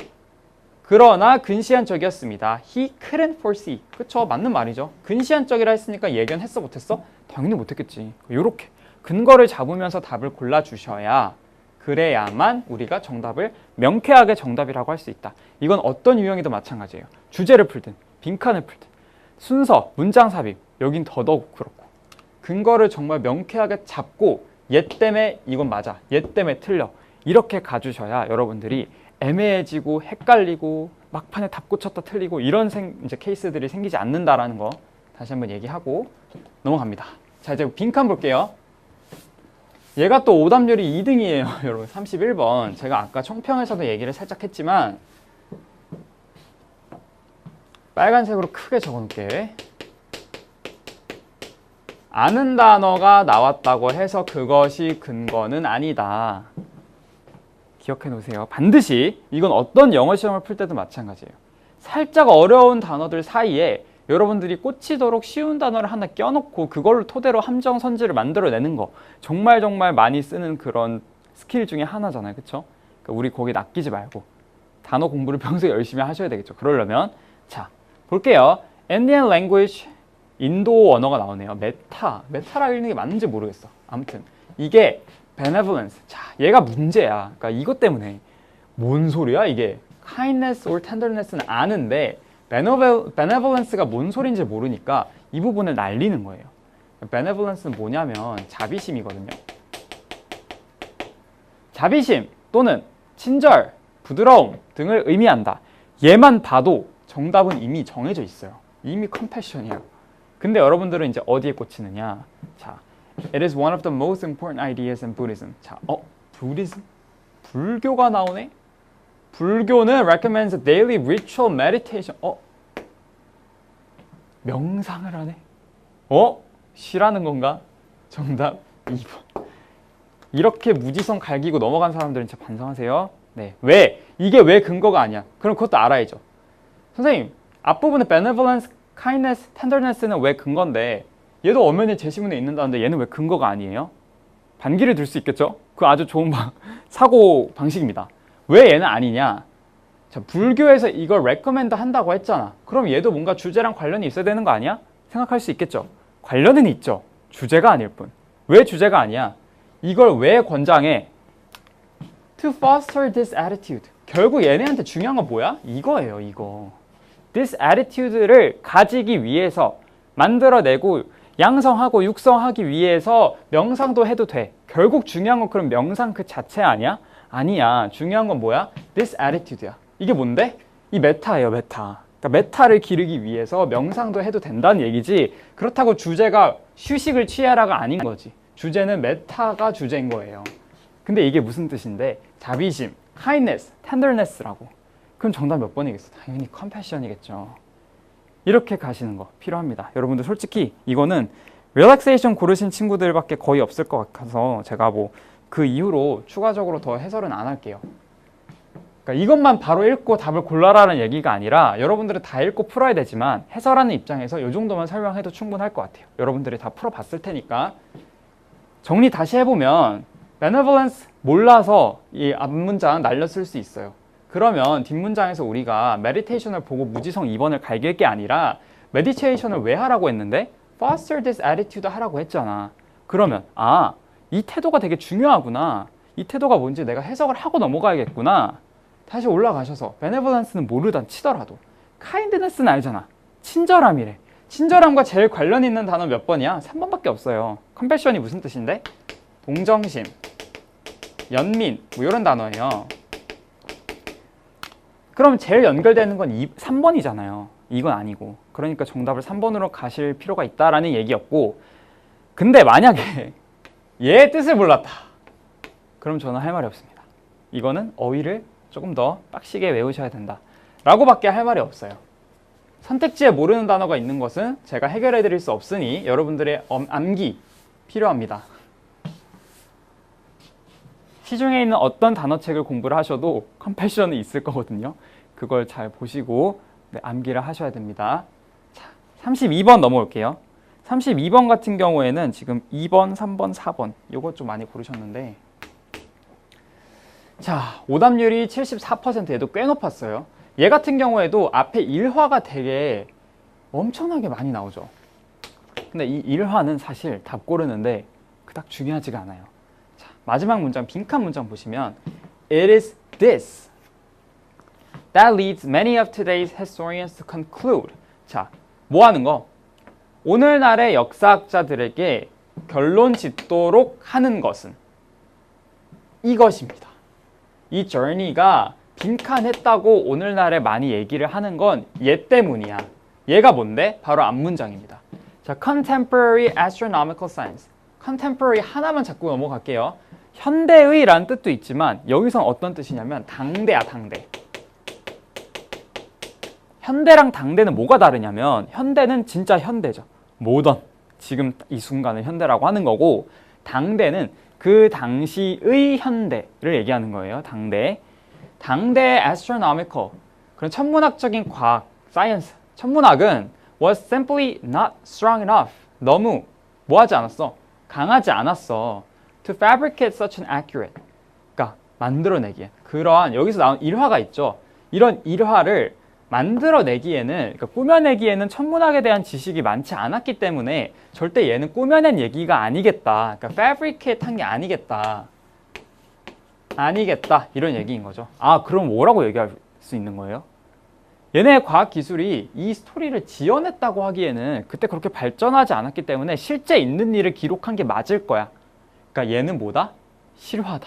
그러나 근시안적이었습니다. He couldn't foresee. 그쵸? 맞는 말이죠. 근시안적이라 했으니까 예견했어 못했어? 당연히 못했겠지. 이렇게 근거를 잡으면서 답을 골라주셔야 그래야만 우리가 정답을 명쾌하게 정답이라고 할 수 있다. 이건 어떤 유형이든 마찬가지예요. 주제를 풀든 빈칸을 풀든 순서, 문장 삽입 여긴 더더욱 그렇고 근거를 정말 명쾌하게 잡고 얘 때문에 이건 맞아, 얘 때문에 틀려 이렇게 가주셔야 여러분들이 애매해지고 헷갈리고 막판에 답 고쳤다 틀리고 이런 이제 케이스들이 생기지 않는다라는 거 다시 한번 얘기하고 넘어갑니다. 자, 이제 빈칸 볼게요. 얘가 또 오답률이 2등이에요. 여러분 31번. 제가 아까 총평에서도 얘기를 살짝 했지만 빨간색으로 크게 적어놓을게. 아는 단어가 나왔다고 해서 그것이 근거는 아니다. 기억해 놓으세요. 반드시 이건 어떤 영어 시험을 풀 때도 마찬가지예요. 살짝 어려운 단어들 사이에 여러분들이 꽂히도록 쉬운 단어를 하나 껴놓고 그걸로 토대로 함정 선지를 만들어내는 거 정말 많이 쓰는 그런 스킬 중에 하나잖아요. 그쵸? 그러니까 우리 거기 낚이지 말고 단어 공부를 평소에 열심히 하셔야 되겠죠. 그러려면 자, 볼게요. Indian language, 인도 언어가 나오네요. 메타라 읽는 게 맞는지 모르겠어. 아무튼 이게 benevolence. 자, 얘가 문제야. 그러니까 이것 때문에 뭔 소리야 이게. kindness or tenderness는 아는데 benevolence가 뭔 소리인지 모르니까 이 부분을 날리는 거예요. benevolence는 뭐냐면 자비심이거든요. 자비심 또는 친절, 부드러움 등을 의미한다. 얘만 봐도 정답은 이미 정해져 있어요. 이미 compassion이에요. 근데 여러분들은 이제 어디에 꽂히느냐. 자, it is one of the most important ideas in Buddhism. 자, 부디즘? 불교가 나오네? 불교는 recommends a daily ritual meditation. 명상을 하네? 쉬라는 건가? 정답 2번. 이렇게 무지성 갈기고 넘어간 사람들은 진짜 반성하세요. 네. 왜? 이게 왜 근거가 아니야? 그럼 그것도 알아야죠. 선생님, 앞부분에 benevolence, kindness, tenderness는 왜 근거인데 얘도 엄연히 제시문에 있는다는데 얘는 왜 근거가 아니에요? 반기를 들 수 있겠죠? 그 아주 좋은 사고 방식입니다. 왜 얘는 아니냐? 자, 불교에서 이걸 recommend 한다고 했잖아. 그럼 얘도 뭔가 주제랑 관련이 있어야 되는 거 아니야? 생각할 수 있겠죠? 관련은 있죠. 주제가 아닐 뿐. 왜 주제가 아니야? 이걸 왜 권장해? To foster this attitude. 결국 얘네한테 중요한 건 뭐야? 이거예요, 이거. This attitude를 가지기 위해서 만들어내고 양성하고 육성하기 위해서 명상도 해도 돼. 결국 중요한 건 그럼 명상 그 자체 아니야? 아니야. 중요한 건 뭐야? This attitude야. 이게 뭔데? 이 메타예요, 메타. 그러니까 메타를 기르기 위해서 명상도 해도 된다는 얘기지. 그렇다고 주제가 휴식을 취하라가 아닌 거지. 주제는 메타가 주제인 거예요. 근데 이게 무슨 뜻인데? 자비심, kindness, tenderness라고. 그럼 정답 몇 번이겠어? 당연히 compassion이겠죠. 이렇게 가시는 거 필요합니다. 여러분들 솔직히 이거는 릴렉세이션 고르신 친구들밖에 거의 없을 것 같아서 제가 뭐 그 이후로 추가적으로 더 해설은 안 할게요. 그러니까 이것만 바로 읽고 답을 골라라는 얘기가 아니라 여러분들은 다 읽고 풀어야 되지만 해설하는 입장에서 이 정도만 설명해도 충분할 것 같아요. 여러분들이 다 풀어봤을 테니까. 정리 다시 해보면 benevolence 몰라서 이 앞문장 날렸을 수 있어요. 그러면 뒷문장에서 우리가 meditation을 보고 무지성 2번을 갈길 게 아니라 meditation을 왜 하라고 했는데 foster this attitude 하라고 했잖아. 그러면 이 태도가 되게 중요하구나. 이 태도가 뭔지 내가 해석을 하고 넘어가야겠구나. 다시 올라가셔서 benevolence는 모르단 치더라도 kindness는 알잖아. 친절함이래. 친절함과 제일 관련 있는 단어 몇 번이야? 3번밖에 없어요. compassion이 무슨 뜻인데? 동정심, 연민 뭐 이런 단어예요. 그럼 제일 연결되는 건 3번이잖아요. 이건 아니고. 그러니까 정답을 3번으로 가실 필요가 있다라는 얘기였고, 근데 만약에 얘의 뜻을 몰랐다. 그럼 저는 할 말이 없습니다. 이거는 어휘를 조금 더 빡시게 외우셔야 된다. 라고밖에 할 말이 없어요. 선택지에 모르는 단어가 있는 것은 제가 해결해 드릴 수 없으니 여러분들의 암기 필요합니다. 시중에 있는 어떤 단어책을 공부를 하셔도 컴패션이 있을 거거든요. 그걸 잘 보시고 암기를 하셔야 됩니다. 자, 32번 넘어올게요. 32번 같은 경우에는 지금 2번, 3번, 4번 이것 좀 많이 고르셨는데, 자, 오답률이 74%에도 꽤 높았어요. 얘 같은 경우에도 앞에 일화가 되게 엄청나게 많이 나오죠. 근데 이 일화는 사실 답 고르는데 그닥 중요하지가 않아요. 자, 마지막 문장, 빈칸 문장 보시면 It is this that leads many of today's historians to conclude. 자, 뭐 하는 거? 오늘날의 역사학자들에게 결론 짓도록 하는 것은 이것입니다. 이 journey가 빈칸했다고 오늘날에 많이 얘기를 하는 건 얘 때문이야. 얘가 뭔데? 바로 앞문장입니다. 자, contemporary astronomical science. contemporary 하나만 잡고 넘어갈게요. 현대의라는 뜻도 있지만 여기선 어떤 뜻이냐면 당대야, 당대. 현대랑 당대는 뭐가 다르냐면 현대는 진짜 현대죠. 모던. 지금 이 순간을 현대라고 하는 거고, 당대는 그 당시의 현대를 얘기하는 거예요. 당대. 당대의 astronomical. 그런 천문학적인 과학, science. 천문학은 was simply not strong enough. 너무 뭐하지 않았어? 강하지 않았어. To fabricate such an accurate. 그러니까 만들어내기에. 그러한 여기서 나온 일화가 있죠. 이런 일화를 만들어내기에는, 그러니까 꾸며내기에는 천문학에 대한 지식이 많지 않았기 때문에 절대 얘는 꾸며낸 얘기가 아니겠다. 그러니까 fabricate 한 게 아니겠다. 아니겠다. 이런 얘기인 거죠. 그럼 뭐라고 얘기할 수 있는 거예요? 얘네의 과학기술이 이 스토리를 지어냈다고 하기에는 그때 그렇게 발전하지 않았기 때문에 실제 있는 일을 기록한 게 맞을 거야. 그러니까 얘는 뭐다? 실화다.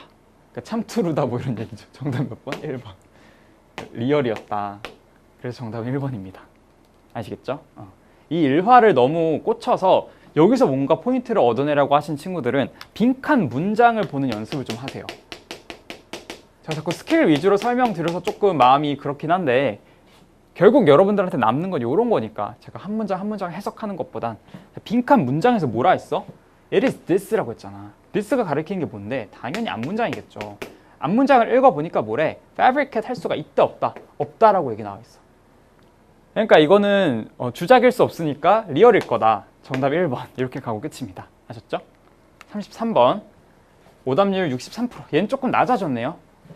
그러니까 참트루다 뭐 이런 얘기죠. 정답 몇 번? 1번. 리얼이었다. 그래서 정답은 1번입니다. 아시겠죠? 이 일화를 너무 꽂혀서 여기서 뭔가 포인트를 얻어내라고 하신 친구들은 빈칸 문장을 보는 연습을 좀 하세요. 제가 자꾸 스킬 위주로 설명드려서 조금 마음이 그렇긴 한데 결국 여러분들한테 남는 건 이런 거니까 제가 한 문장 한 문장 해석하는 것보단 빈칸 문장에서 뭐라 했어? It is this라고 했잖아. this가 가리키는 게 뭔데? 당연히 앞문장이겠죠. 앞문장을 읽어보니까 뭐래? fabricate 할 수가 있다 없다? 없다라고 얘기 나와 있어. 그러니까 이거는 주작일 수 없으니까 리얼일 거다. 정답 1번 이렇게 가고 끝입니다. 아셨죠? 33번 오답률 63%. 얘는 조금 낮아졌네요.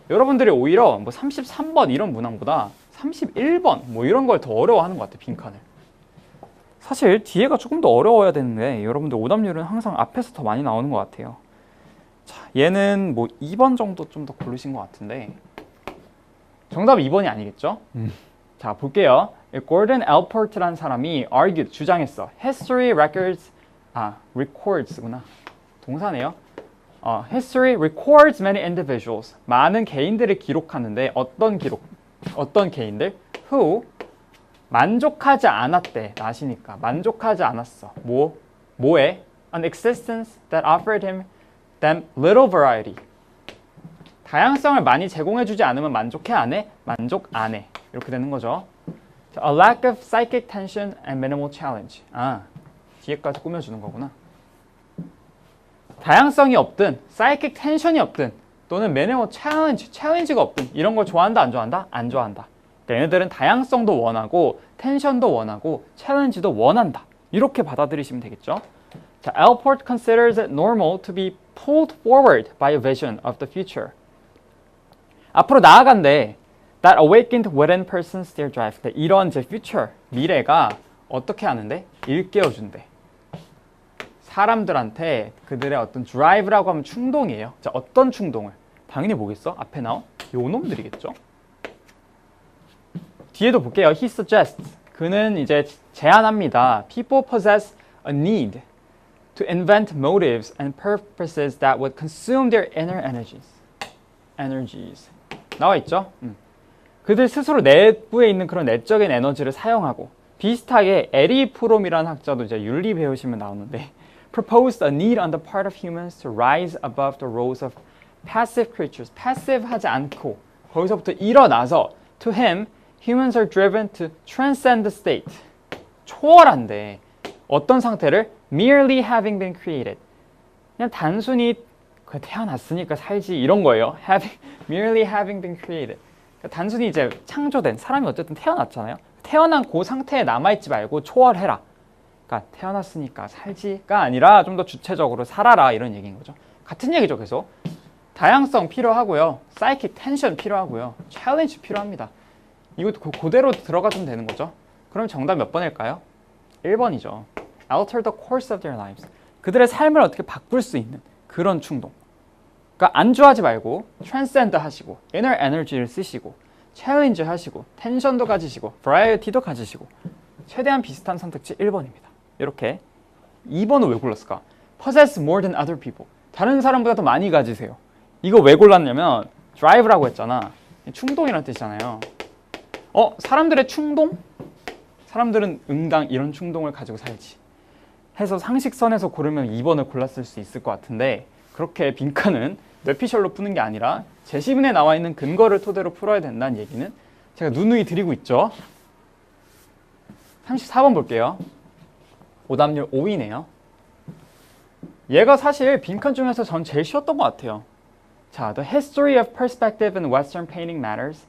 여러분들이 오히려 뭐 33번 이런 문항보다 31번 뭐 이런 걸 더 어려워하는 것 같아요. 빈칸을. 사실 뒤에가 조금 더 어려워야 되는데 여러분들 오답률은 항상 앞에서 더 많이 나오는 것 같아요. 자, 얘는 뭐 2번 정도 좀 더 고르신 것 같은데 정답 2번이 아니겠죠? 자, 볼게요. Gordon Allport라는 사람이 argued, 주장했어. History records, records구나. 동사네요. History records many individuals. 많은 개인들을 기록하는데 어떤 개인들? Who 만족하지 않았대. 나시니까 만족하지 않았어. 뭐에? An existence that offered them little variety. 다양성을 많이 제공해주지 않으면 만족해 안 해? 만족 안 해. 이렇게 되는 거죠. A lack of psychic tension and minimal challenge. 뒤에까지 꾸며주는 거구나. 다양성이 없든, psychic tension이 없든, 또는 minimal challenge가 없든 이런 걸 좋아한다, 안 좋아한다? 안 좋아한다. 그러니까 얘네들은 다양성도 원하고, 텐션도 원하고, 챌린지도 원한다. 이렇게 받아들이시면 되겠죠. 자, Allport considers it normal to be pulled forward by a vision of the future. 앞으로 나아간대. That awakened within persons their drive. 이런 제 future, 미래가 어떻게 하는데? 일깨워준대. 사람들한테 그들의 어떤 drive라고 하면 충동이에요. 자, 어떤 충동을? 당연히 뭐겠어? 앞에 나온 요 놈들이겠죠. 뒤에도 볼게요. He suggests. 그는 이제 제안합니다. People possess a need to invent motives and purposes that would consume their inner energies. 나와 있죠? 그들 스스로 내부에 있는 그런 내적인 에너지를 사용하고 비슷하게 에리 프롬이라는 학자도 이제 윤리 배우시면 나오는데 proposed a need on the part of humans to rise above the roles of passive creatures. passive 하지 않고 거기서부터 일어나서 to him, humans are driven to transcend the state. 초월한데 어떤 상태를? merely having been created. 그냥 단순히 태어났으니까 살지 이런 거예요. merely having been created. 그러니까 단순히 이제 창조된 사람이 어쨌든 태어났잖아요. 태어난 그 상태에 남아있지 말고 초월해라. 그러니까 태어났으니까 살지가 아니라 좀 더 주체적으로 살아라 이런 얘기인 거죠. 같은 얘기죠. 계속 다양성 필요하고요. psychic tension 필요하고요. challenge 필요합니다. 이것도 그대로 들어가주면 되는 거죠. 그럼 정답 몇 번일까요? 1번이죠. alter the course of their lives. 그들의 삶을 어떻게 바꿀 수 있는 그런 충동. 그러니까 안주하지 말고 transcend 하시고 inner energy를 쓰시고 challenge 하시고 텐션도 가지시고 variety도 가지시고 최대한 비슷한 선택지 1번입니다. 이렇게 2번은 왜 골랐을까? possess more than other people. 다른 사람보다 더 많이 가지세요. 이거 왜 골랐냐면 drive라고 했잖아. 충동이라는 뜻이잖아요. 사람들의 충동? 사람들은 응당 이런 충동을 가지고 살지. 해서 상식선에서 고르면 2번을 골랐을 수 있을 것 같은데 그렇게 빈칸은 뇌피셜로 푸는 게 아니라 제시문에 나와 있는 근거를 토대로 풀어야 된다는 얘기는 제가 누누이 드리고 있죠. 34번 볼게요. 오답률 5위네요. 얘가 사실 빈칸 중에서 전 제일 쉬웠던 것 같아요. 자, the history of perspective in Western painting matters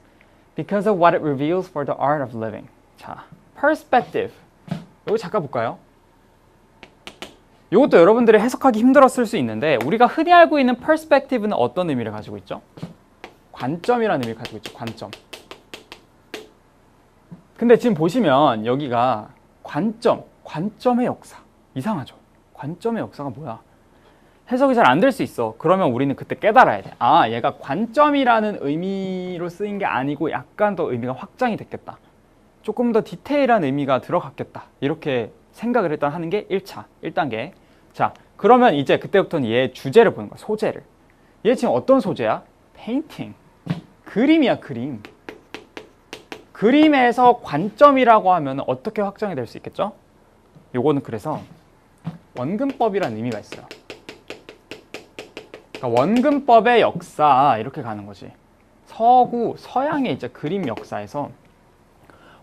because of what it reveals for the art of living. 자, perspective. 이거 잠깐 볼까요? 이것도 여러분들이 해석하기 힘들었을 수 있는데 우리가 흔히 알고 있는 perspective는 어떤 의미를 가지고 있죠? 관점이라는 의미를 가지고 있죠. 근데 지금 보시면 여기가 관점의 역사. 이상하죠? 관점의 역사가 뭐야? 해석이 잘 안 될 수 있어. 그러면 우리는 그때 깨달아야 돼. 얘가 관점이라는 의미로 쓰인 게 아니고 약간 더 의미가 확장이 됐겠다. 조금 더 디테일한 의미가 들어갔겠다. 이렇게 생각을 일단 하는 게 1차, 1단계. 자, 그러면 이제 그때부터는 얘 주제를 보는 거야, 소재를. 얘 지금 어떤 소재야? 페인팅. 그림이야, 그림. 그림에서 관점이라고 하면 어떻게 확장이 될 수 있겠죠? 요거는 그래서 원근법이라는 의미가 있어요. 그러니까 원근법의 역사, 이렇게 가는 거지. 서양의 이제 그림 역사에서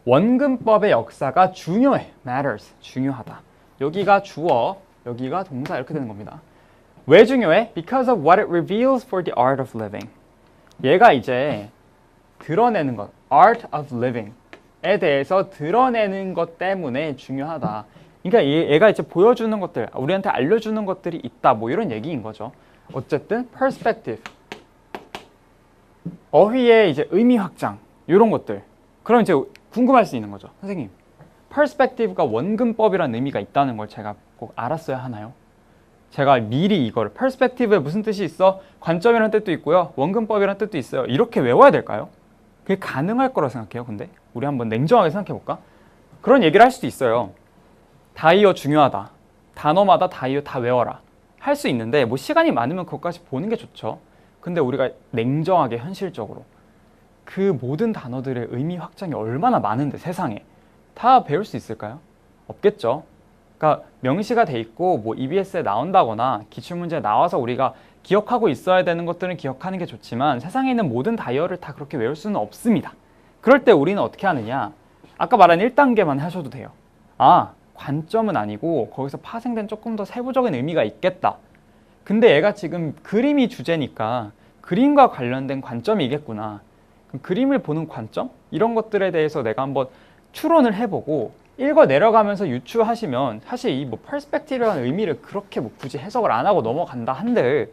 원근법의 역사가 중요해. matters. 중요하다. 여기가 주어, 여기가 동사 이렇게 되는 겁니다. 왜 중요해? Because of what it reveals for the art of living. 얘가 이제 드러내는 것, art of living에 대해서 드러내는 것 때문에 중요하다. 그러니까 얘가 이제 보여주는 것들, 우리한테 알려주는 것들이 있다. 뭐 이런 얘기인 거죠. 어쨌든 perspective. 어휘의 이제 의미 확장, 이런 것들. 그럼 이제 궁금할 수 있는 거죠. 선생님, perspective가 원근법이라는 의미가 있다는 걸 제가 꼭 알았어야 하나요? 제가 미리 이거를 perspective에 무슨 뜻이 있어? 관점이라는 뜻도 있고요. 원근법이라는 뜻도 있어요. 이렇게 외워야 될까요? 그게 가능할 거라고 생각해요. 근데 우리 한번 냉정하게 생각해 볼까? 그런 얘기를 할 수도 있어요. 다이어 중요하다. 단어마다 다이어 다 외워라. 할 수 있는데 뭐 시간이 많으면 그것까지 보는 게 좋죠. 근데 우리가 냉정하게 현실적으로 그 모든 단어들의 의미 확장이 얼마나 많은데 세상에 다 배울 수 있을까요? 없겠죠. 그러니까 명시가 돼 있고 뭐 EBS에 나온다거나 기출문제에 나와서 우리가 기억하고 있어야 되는 것들은 기억하는 게 좋지만 세상에 있는 모든 다이어를 다 그렇게 외울 수는 없습니다. 그럴 때 우리는 어떻게 하느냐? 아까 말한 1단계만 하셔도 돼요. 아, 관점은 아니고 거기서 파생된 조금 더 세부적인 의미가 있겠다. 근데 얘가 지금 그림이 주제니까 그림과 관련된 관점이겠구나. 그럼 그림을 보는 관점? 이런 것들에 대해서 내가 한번 추론을 해보고 읽어 내려가면서 유추하시면 사실 이 뭐 퍼스펙티브라는 의미를 그렇게 뭐 굳이 해석을 안 하고 넘어간다 한들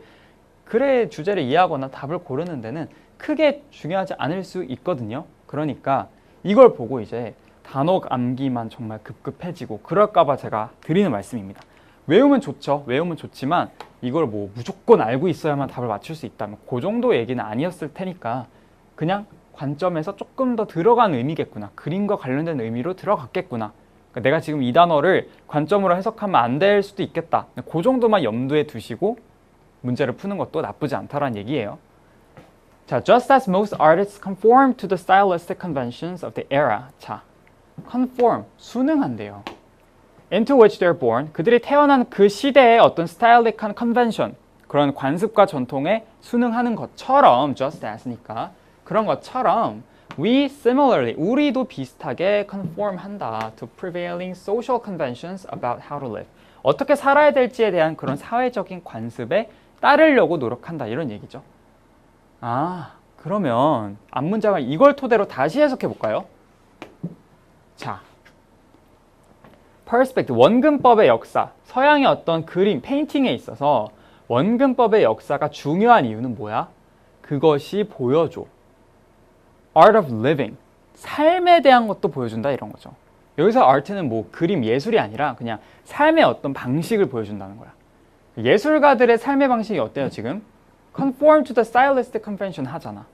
글의 주제를 이해하거나 답을 고르는 데는 크게 중요하지 않을 수 있거든요. 그러니까 이걸 보고 이제 단어 암기만 정말 급급해지고 그럴까봐 제가 드리는 말씀입니다. 외우면 좋죠. 외우면 좋지만 이걸 뭐 무조건 알고 있어야만 답을 맞출 수 있다면 그 정도 얘기는 아니었을 테니까 그냥 관점에서 조금 더 들어간 의미겠구나. 그림과 관련된 의미로 들어갔겠구나. 그러니까 내가 지금 이 단어를 관점으로 해석하면 안 될 수도 있겠다. 그 정도만 염두에 두시고 문제를 푸는 것도 나쁘지 않다라는 얘기예요. 자, just as most artists conform to the stylistic conventions of the era. 자, conform, 순응한대요. into which they're born. 그들이 태어난 그 시대의 어떤 스타일릭한 convention, 그런 관습과 전통에 순응하는 것처럼, just as니까 그런 것처럼 we similarly, 우리도 비슷하게 conform한다 to prevailing social conventions about how to live. 어떻게 살아야 될지에 대한 그런 사회적인 관습에 따르려고 노력한다 이런 얘기죠. 아, 그러면 앞문장을 이걸 토대로 다시 해석해 볼까요? 자, perspective, 원근법의 역사, 서양의 어떤 그림, 페인팅에 있어서 원근법의 역사가 중요한 이유는 뭐야? 그것이 보여줘. art of living, 삶에 대한 것도 보여준다 이런 거죠. 여기서 art는 뭐 그림, 예술이 아니라 그냥 삶의 어떤 방식을 보여준다는 거야. 예술가들의 삶의 방식이 어때요 지금? conform to the stylistic convention 하잖아.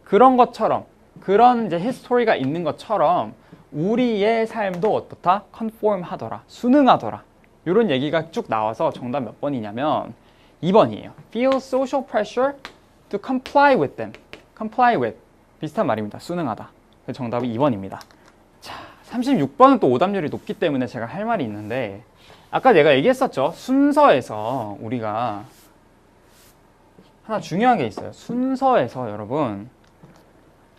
그런 것처럼, 그런 이제 히스토리가 있는 것처럼 우리의 삶도 어떻다? conform 하더라, 순응하더라. 이런 얘기가 쭉 나와서 정답 몇 번이냐면 2번이에요. feel social pressure to comply with them. comply with. 비슷한 말입니다. 순응하다. 정답이 2번입니다. 자, 36번은 또 오답률이 높기 때문에 제가 할 말이 있는데 아까 내가 얘기했었죠. 순서에서 우리가 하나 중요한 게 있어요. 순서에서 여러분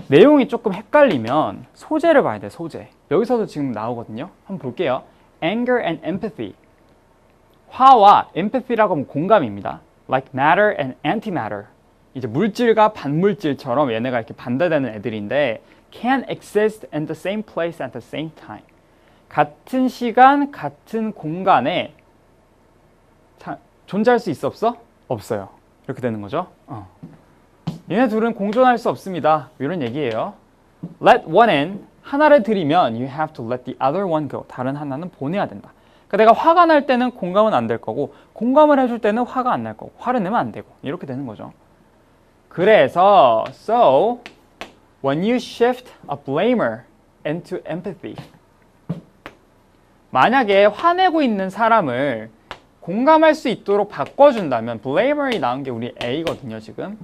내용이 조금 헷갈리면 소재를 봐야 돼. 소재. 여기서도 지금 나오거든요. 한번 볼게요. anger and empathy. 화와 empathy라고 하면 공감입니다. like matter and antimatter. 이제 물질과 반물질처럼 얘네가 이렇게 반대되는 애들인데 can exist in the same place at the same time. 같은 시간, 같은 공간에 존재할 수 있어 없어? 없어요. 이렇게 되는 거죠. 얘네 둘은 공존할 수 없습니다. 이런 얘기예요. Let one in, 하나를 들이면 you have to let the other one go. 다른 하나는 보내야 된다. 그러니까 내가 화가 날 때는 공감은 안 될 거고 공감을 해줄 때는 화가 안 날 거고 화를 내면 안 되고 이렇게 되는 거죠. 그래서 so when you shift a blamer into empathy, 만약에 화내고 있는 사람을 공감할 수 있도록 바꿔준다면 blamer이 나온 게 우리 A거든요. 지금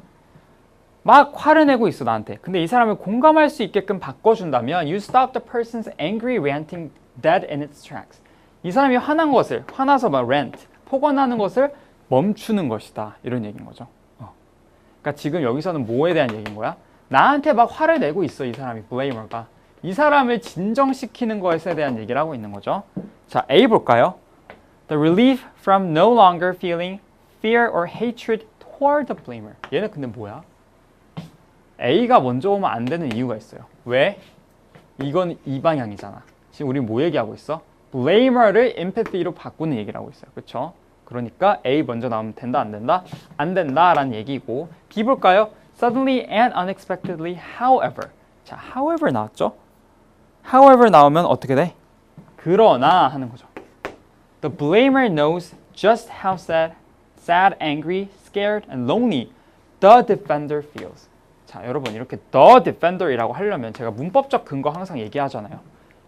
막 화를 내고 있어 나한테. 근데 이 사람을 공감할 수 있게끔 바꿔준다면 you stop the person's angry ranting dead in its tracks. 이 사람이 화난 것을, 화나서 막 rant, 폭언하는 것을 멈추는 것이다. 이런 얘기인 거죠. 그러니까 지금 여기서는 뭐에 대한 얘기인 거야? 나한테 막 화를 내고 있어 이 사람이, blamer가. 이 사람을 진정시키는 것에 대한 얘기를 하고 있는 거죠. 자, A 볼까요? The relief from no longer feeling fear or hatred toward the blamer. 얘는 근데 뭐야? A가 먼저 오면 안 되는 이유가 있어요. 왜? 이건 이 방향이잖아. 지금 우리 뭐 얘기하고 있어? blamer를 empathy로 바꾸는 얘기를 하고 있어요. 그렇죠? 그러니까 A 먼저 나오면 된다, 안 된다? 안 된다라는 얘기고. B 볼까요? Suddenly and unexpectedly, however. 자, however 나왔죠? however 나오면 어떻게 돼? 그러나 하는 거죠. The blamer knows just how sad, angry, scared, and lonely the defender feels. 자, 여러분 이렇게 the defender이라고 하려면 제가 문법적 근거 항상 얘기하잖아요.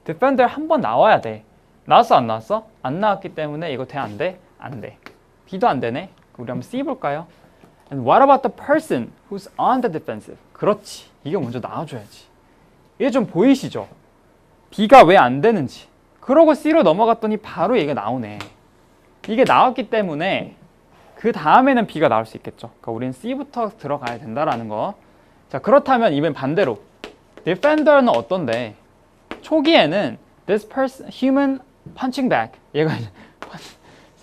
defender 한 번 나와야 돼. 나왔어 안 나왔어? 안 나왔기 때문에 이거 돼 안 돼? 안 돼. B도 안 되네. 우리 한번 C 볼까요? And what about the person who's on the defensive? 그렇지. 이게 먼저 나와줘야지. 이게 좀 보이시죠? B가 왜 안 되는지. 그러고 C로 넘어갔더니 바로 얘가 나오네. 이게 나왔기 때문에 그 다음에는 B가 나올 수 있겠죠. 그러니까 우리는 C부터 들어가야 된다라는 거. 자, 그렇다면 이번 반대로 defender는 어떤데? 초기에는 this person, human punching bag. 얘가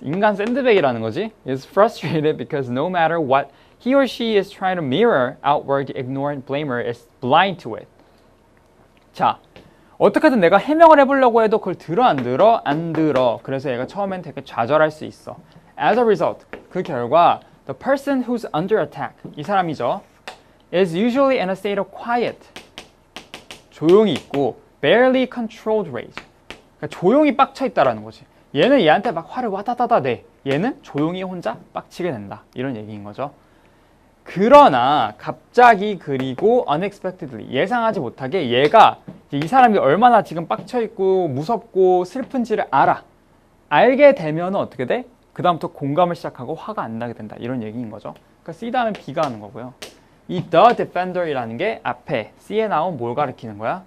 인간 샌드백이라는 거지. is frustrated because no matter what he or she is trying to mirror outward, the ignorant blamer is blind to it. 자, 어떻게든 내가 해명을 해보려고 해도 그걸 들어 안 들어? 안 들어. 그래서 얘가 처음엔 되게 좌절할 수 있어. As a result, 그 결과 the person who's under attack, 이 사람이죠. is usually in a state of quiet. 조용히 있고 barely controlled rage. 그러니까 조용히 빡쳐 있다라는 거지. 얘는 얘한테 막 화를 와다다다 내. 얘는 조용히 혼자 빡치게 된다. 이런 얘기인 거죠. 그러나 갑자기 그리고 unexpectedly 예상하지 못하게 얘가 이 사람이 얼마나 지금 빡쳐 있고 무섭고 슬픈지를 알아. 알게 되면 어떻게 돼? 그 다음부터 공감을 시작하고 화가 안 나게 된다. 이런 얘기인 거죠. 그러니까 C 다음에 B가 하는 거고요. 이 the defender이라는 게 앞에 C에 나온 뭘 가리키는 거야?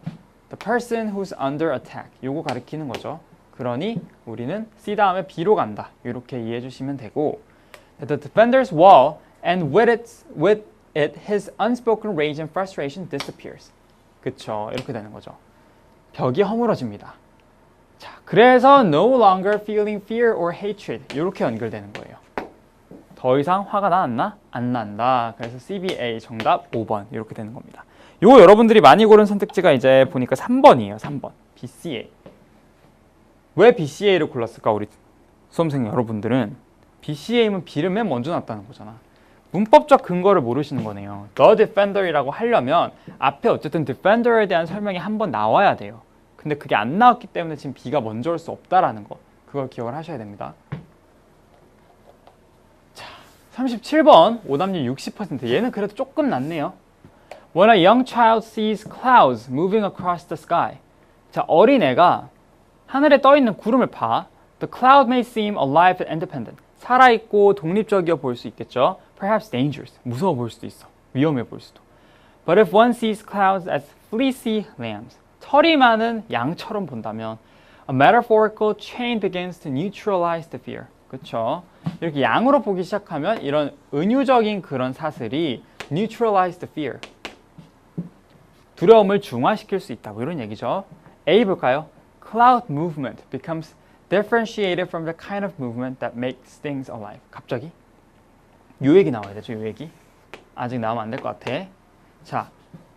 The person who's under attack. 요거 가리키는 거죠. 그러니 우리는 C 다음에 B로 간다. 이렇게 이해해 주시면 되고 The defender's wall and with it his unspoken rage and frustration disappears. 그쵸. 이렇게 되는 거죠. 벽이 허물어집니다. 자, 그래서 no longer feeling fear or hatred. 이렇게 연결되는 거예요. 더 이상 화가 나왔나? 안 난다. 그래서 CBA 정답 5번 이렇게 되는 겁니다. 요거 여러분들이 많이 고른 선택지가 이제 보니까 3번이에요. 3번. BCA. 왜 BCA를 골랐을까? 우리 수험생 여러분들은 BCA면 B를 맨 먼저 놨다는 거잖아. 문법적 근거를 모르시는 거네요. The defender이라고 하려면 앞에 어쨌든 defender에 대한 설명이 한 번 나와야 돼요. 근데 그게 안 나왔기 때문에 지금 B가 먼저 올 수 없다라는 거. 그걸 기억을 하셔야 됩니다. 자, 37번 오답률 60%. 얘는 그래도 조금 낫네요. When a young child sees clouds moving across the sky. 자, 어린애가 하늘에 떠 있는 구름을 봐. The cloud may seem alive and independent. 살아있고 독립적이어 보일 수 있겠죠. Perhaps dangerous. 무서워 보일 수도 있어. 위험해 보일 수도. But if one sees clouds as fleecy lambs. 털이 많은 양처럼 본다면 a metaphorical chain begins to neutralize the fear. 그렇죠? 이렇게 양으로 보기 시작하면 이런 은유적인 그런 사슬이 neutralize the fear. 두려움을 중화시킬 수 있다고 이런 얘기죠. A 볼까요? Cloud movement becomes differentiated from the kind of movement that makes things alive. 갑자기? 요 얘기 나와야 되죠, 요 얘기. 아직 나오면 안 될 것 같아. 자,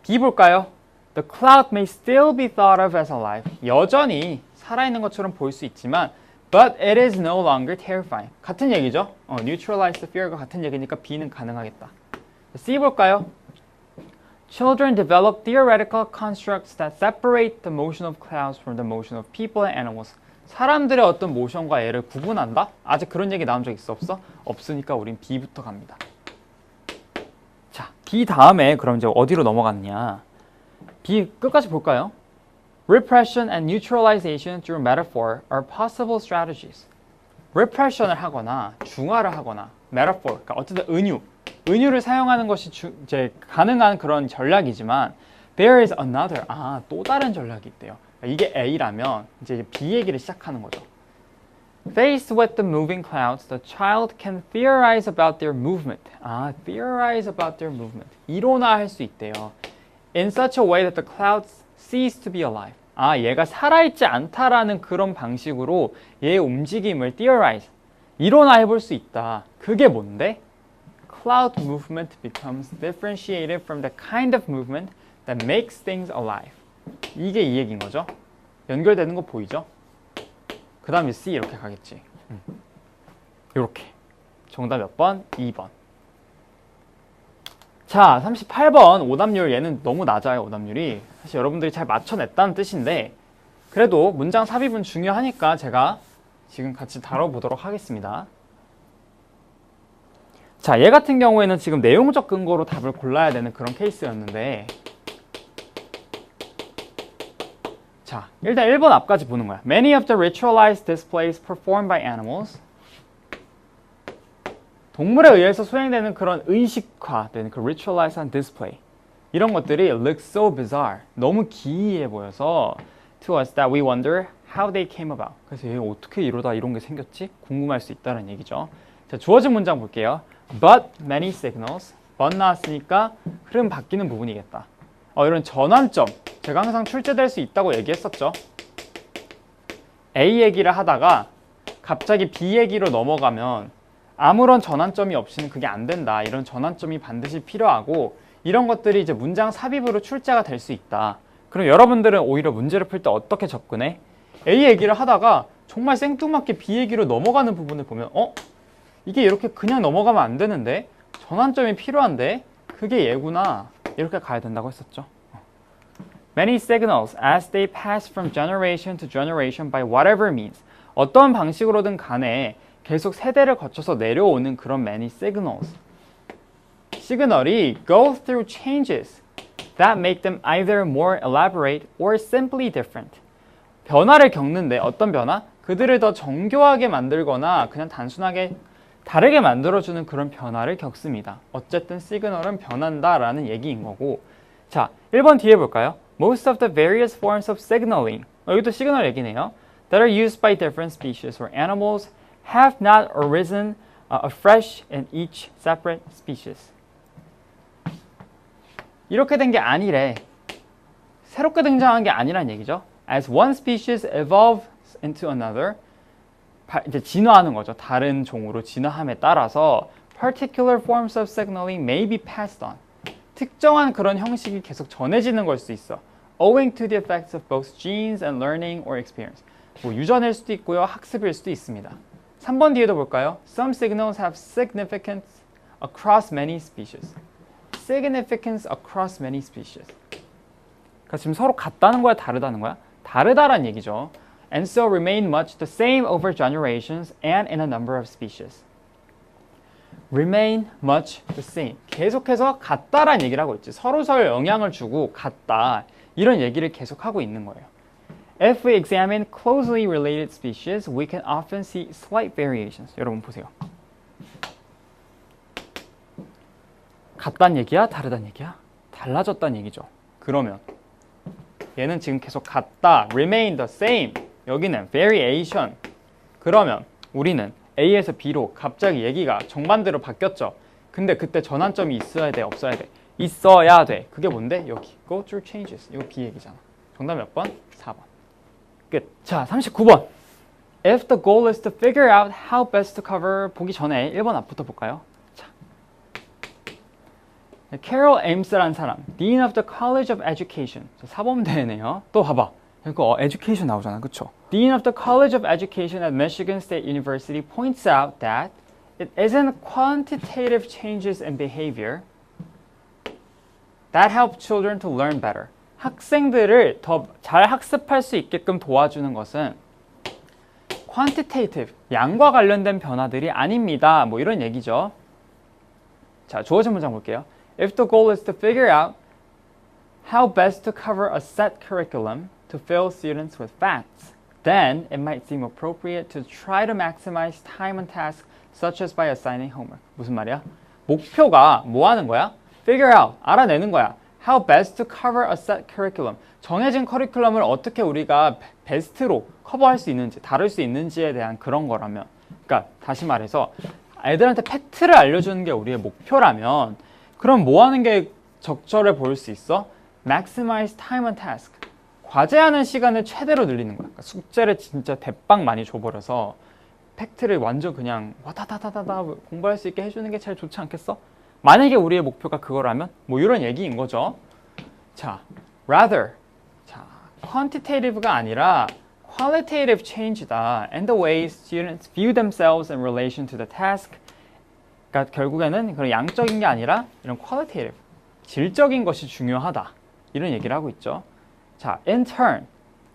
B 볼까요? The cloud may still be thought of as alive. 여전히 살아있는 것처럼 보일 수 있지만 but it is no longer terrifying. 같은 얘기죠. neutralize the fear가 같은 얘기니까 B는 가능하겠다. C 볼까요? Children develop theoretical constructs that separate the motion of clouds from the motion of people and animals. 사람들의 어떤 모션과 얘를 구분한다? 아직 그런 얘기 나온 적 있어 없어? 없으니까 우린 B부터 갑니다. 자, B 다음에 그럼 이제 어디로 넘어갔냐? B 끝까지 볼까요? Repression and neutralization through metaphor are possible strategies. repression을 하거나 중화를 하거나 metaphor, 그러니까 어쨌든 은유를 사용하는 것이 이제 가능한 그런 전략이지만 there is another, 또 다른 전략이 있대요. 이게 A라면 이제 B 얘기를 시작하는 거죠. Faced with the moving clouds, the child can theorize about their movement. theorize about their movement. 이론화할 수 있대요. In such a way that the clouds cease to be alive. 얘가 살아있지 않다라는 그런 방식으로 얘의 움직임을 theorize, 이론화해 볼 수 있다. 그게 뭔데? Cloud movement becomes differentiated from the kind of movement that makes things alive. 이게 이 얘기인 거죠. 연결되는 거 보이죠? 그 다음에 C 이렇게 가겠지. 이렇게. 정답 몇 번? 2번. 자, 38번 오답률 얘는 너무 낮아요. 오답률이. 사실 여러분들이 잘 맞춰냈다는 뜻인데 그래도 문장 삽입은 중요하니까 제가 지금 같이 다뤄보도록 하겠습니다. 자, 얘 같은 경우에는 지금 내용적 근거로 답을 골라야 되는 그런 케이스였는데, 자, 일단 1번 앞까지 보는 거야. Many of the ritualized displays performed by animals. 동물에 의해서 수행되는 그런 의식화된 그 ritualized display. 이런 것들이 look so bizarre. 너무 기이해 보여서 to us that we wonder how they came about. 그래서 얘 어떻게 이러다 이런 게 생겼지? 궁금할 수 있다는 얘기죠. 자, 주어진 문장 볼게요. But many signals. but 나왔으니까 흐름 바뀌는 부분이겠다. 이런 전환점. 제가 항상 출제될 수 있다고 얘기했었죠. A 얘기를 하다가 갑자기 B 얘기로 넘어가면 아무런 전환점이 없이는 그게 안 된다. 이런 전환점이 반드시 필요하고 이런 것들이 이제 문장 삽입으로 출제가 될 수 있다. 그럼 여러분들은 오히려 문제를 풀 때 어떻게 접근해? A 얘기를 하다가 정말 생뚱맞게 B 얘기로 넘어가는 부분을 보면 이게 이렇게 그냥 넘어가면 안 되는데 전환점이 필요한데 그게 얘구나. 이렇게 가야 된다고 했었죠. Many signals as they pass from generation to generation by whatever means. 어떤 방식으로든 간에 계속 세대를 거쳐서 내려오는 그런 many signals. 시그널이 go through changes that make them either more elaborate or simply different. 변화를 겪는데 어떤 변화? 그들을 더 정교하게 만들거나 그냥 단순하게 다르게 만들어주는 그런 변화를 겪습니다. 어쨌든 시그널은 변한다라는 얘기인 거고. 자, 1번 뒤에 볼까요? Most of the various forms of signaling. 여기도 시그널 얘기네요. That are used by different species or animals have not arisen afresh in each separate species. 이렇게 된 게 아니래. 새롭게 등장한 게 아니란 얘기죠. As one species evolves into another, 이제 진화하는 거죠. 다른 종으로 진화함에 따라서 particular forms of signaling may be passed on. 특정한 그런 형식이 계속 전해지는 걸 수 있어. Owing to the effects of both genes and learning or experience. 뭐 유전일 수도 있고요. 학습일 수도 있습니다. 3번 뒤에도 볼까요? Some signals have significance across many species. Significance across many species. 그러니까 지금 서로 같다는 거야, 다르다는 거야? 다르다란 얘기죠. And so remain much the same over generations and in a number of species. Remain much the same. 계속해서 같다란 얘기를 하고 있지. 서로 영향을 주고 같다. 이런 얘기를 계속하고 있는 거예요. If we examine closely related species, we can often see slight variations. 여러분 보세요. 같단 얘기야? 다르단 얘기야? 달라졌단 얘기죠. 그러면 얘는 지금 계속 같다. Remain the same. 여기는 variation. 그러면 우리는 A에서 B로 갑자기 얘기가 정반대로 바뀌었죠. 근데 그때 전환점이 있어야 돼? 없어야 돼? 있어야 돼. 그게 뭔데? 여기 go through changes. 이거 B 얘기잖아. 정답 몇 번? 4번. 끝. 자, 39번. If the goal is to figure out how best to cover 보기 전에 1번 앞부터 볼까요? 자, Carol Ames라는 사람, Dean of the College of Education. 사범대네요. 또 봐봐. 이거 education 나오잖아, 그쵸? Dean of the College of Education at Michigan State University points out that it isn't quantitative changes in behavior that help children to learn better. 학생들을 더 잘 학습할 수 있게끔 도와주는 것은 quantitative, 양과 관련된 변화들이 아닙니다. 뭐 이런 얘기죠. 자, 주어진 문장 볼게요. If the goal is to figure out how best to cover a set curriculum to fill students with facts, then it might seem appropriate to try to maximize time on tasks such as by assigning homework. 무슨 말이야? 목표가 뭐 하는 거야? Figure out, 알아내는 거야. How best to cover a set curriculum. 정해진 커리큘럼을 어떻게 우리가 베스트로 커버할 수 있는지, 다룰 수 있는지에 대한 그런 거라면. 그러니까 다시 말해서 애들한테 팩트를 알려주는 게 우리의 목표라면 그럼 뭐 하는 게 적절해 보일 수 있어? Maximize time on task. 과제하는 시간을 최대로 늘리는 거야. 그러니까 숙제를 진짜 대빵 많이 줘버려서 팩트를 완전 그냥 와다다다다다 공부할 수 있게 해주는 게 제일 좋지 않겠어? 만약에 우리의 목표가 그거라면 뭐 이런 얘기인 거죠. 자, rather. 자, quantitative가 아니라 qualitative change다. And the way students view themselves in relation to the task. 그러니까 결국에는 그런 양적인 게 아니라 이런 qualitative, 질적인 것이 중요하다. 이런 얘기를 하고 있죠. 자, in turn,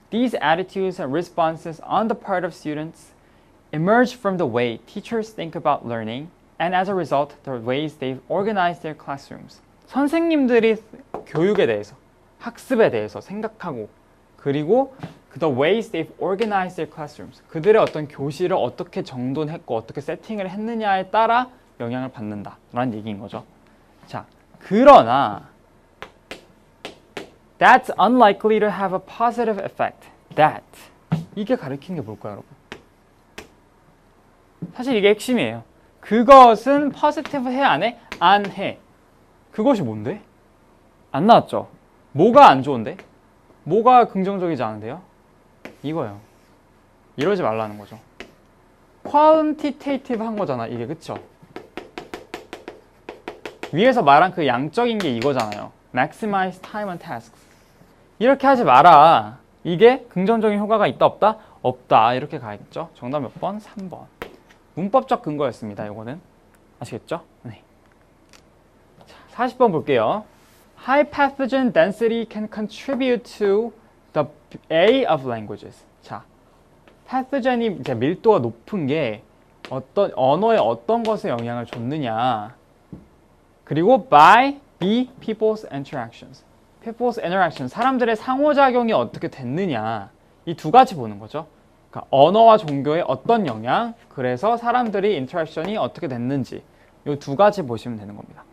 these attitudes and responses on the part of students emerge from the way teachers think about learning and as a result, the ways they've organized their classrooms. 선생님들이 교육에 대해서, 학습에 대해서 생각하고, 그리고 the ways they've organized their classrooms. 그들의 어떤 교실을 어떻게 정돈했고 어떻게 세팅을 했느냐에 따라 영향을 받는다라는 얘기인 거죠. 자, 그러나 that's unlikely to have a positive effect. That 이게 가리키는 게 뭘까요, 여러분? 사실 이게 핵심이에요. 그것은 positive 해, 안 해? 안 해. 그것이 뭔데? 안 나왔죠? 뭐가 안 좋은데? 뭐가 긍정적이지 않은데요? 이거예요. 이러지 말라는 거죠. quantitative 한 거잖아, 이게. 그쵸? 위에서 말한 그 양적인 게 이거잖아요. maximize time on tasks. 이렇게 하지 마라. 이게 긍정적인 효과가 있다, 없다? 없다. 이렇게 가야겠죠? 정답 몇 번? 3번. 문법적 근거였습니다, 이거는. 아시겠죠? 네. 자, 40번 볼게요. High pathogen density can contribute to the A of languages. 자, pathogen이 이제 밀도가 높은 게 어떤 언어에 어떤 것에 영향을 줬느냐. 그리고 by B, people's interactions. people's interaction, 사람들의 상호작용이 어떻게 됐느냐. 이 두 가지 보는 거죠. 그러니까 언어와 종교의 어떤 영향, 그래서 사람들이 인터랙션이 어떻게 됐는지 이 두 가지 보시면 되는 겁니다.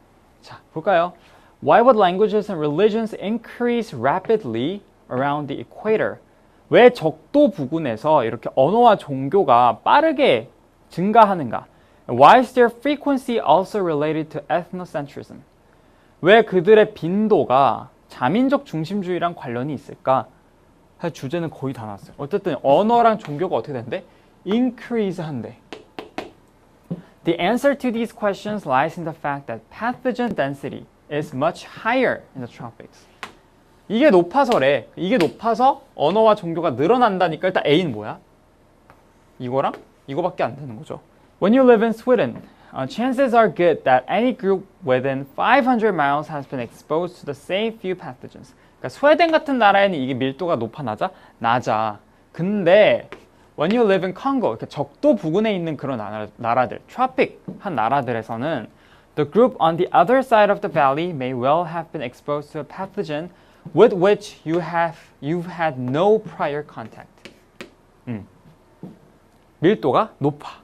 자, 볼까요? Why would languages and religions increase rapidly around the equator? 왜 적도 부근에서 이렇게 언어와 종교가 빠르게 증가하는가? Why is their frequency also related to ethnocentrism? 왜 그들의 빈도가 자민족 중심주의랑 관련이 있을까? 사실 주제는 거의 다 나왔어요. 어쨌든 언어랑 종교가 어떻게 된대? increase 한대. The answer to these questions lies in the fact that pathogen density is much higher in the tropics. 이게 높아서래. 이게 높아서 언어와 종교가 늘어난다니까. 일단 A는 뭐야? 이거랑 이거밖에 안 되는 거죠. When you live in Sweden, chances are good that any group within 500 miles has been exposed to the same few pathogens. 그러니까 스웨덴 같은 나라에는 이게 밀도가 높아 낮아? 낮아. 근데 when you live in Congo, 이렇게 적도 부근에 있는 그런 나라들, tropic 한 나라들에서는 the group on the other side of the valley may well have been exposed to a pathogen with which you've had no prior contact. 밀도가 높아.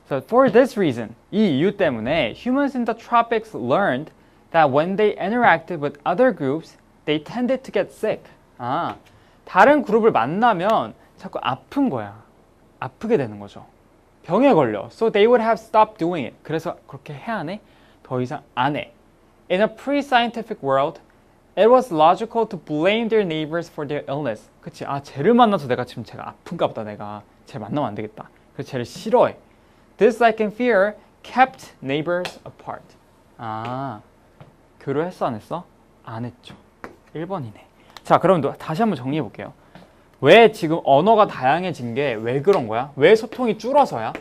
So for this reason, 이 이유 때문에 humans in the tropics learned that when they interacted with other groups, they tended to get sick. 아, 다른 그룹을 만나면 자꾸 아픈 거야. 아프게 되는 거죠. 병에 걸려. So they would have stopped doing it. 그래서 그렇게 해야 하네? 더 이상 안 해. In a pre-scientific world, it was logical to blame their neighbors for their illness. 그치? 아, 쟤를 만나서 내가 지금 쟤가 아픈가 보다. 내가 쟤 만나면 안 되겠다. 그래서 쟤를 싫어해. Dislike and fear kept neighbors apart. 아, 교류했어, 안 했어? 안 했죠. 1번이네. 자, 그럼 다시 한번 정리해 볼게요. 왜 지금 언어가 다양해진 게 왜 그런 거야? 왜 소통이 줄어서야?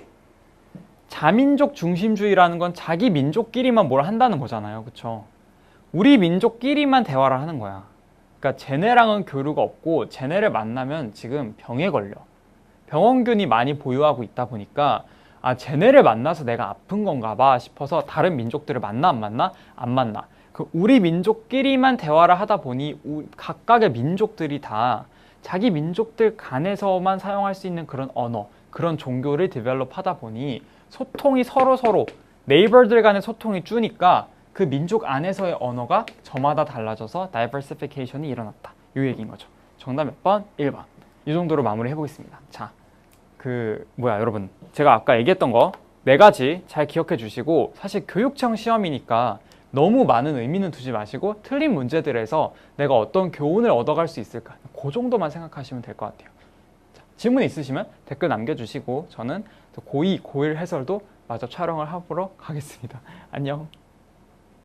자민족 중심주의라는 건 자기 민족끼리만 뭘 한다는 거잖아요. 그쵸? 우리 민족끼리만 대화를 하는 거야. 그러니까 쟤네랑은 교류가 없고 쟤네를 만나면 지금 병에 걸려. 병원균이 많이 보유하고 있다 보니까 아, 쟤네를 만나서 내가 아픈 건가 봐 싶어서 다른 민족들을 만나 안 만나? 안 만나. 그 우리 민족끼리만 대화를 하다 보니 각각의 민족들이 다 자기 민족들 간에서만 사용할 수 있는 그런 언어, 그런 종교를 디벨롭하다 보니 소통이 서로 네이버들 간의 소통이 주니까 그 민족 안에서의 언어가 저마다 달라져서 다이버시피케이션이 일어났다. 이 얘기인 거죠. 정답 몇 번? 1번. 이 정도로 마무리 해보겠습니다. 자, 여러분, 제가 아까 얘기했던 거 4가지 잘 기억해 주시고, 사실 교육청 시험이니까 너무 많은 의미는 두지 마시고 틀린 문제들에서 내가 어떤 교훈을 얻어갈 수 있을까, 그 정도만 생각하시면 될 것 같아요. 자, 질문 있으시면 댓글 남겨주시고 저는 고2, 고1 해설도 마저 촬영을 하러 가겠습니다. 안녕.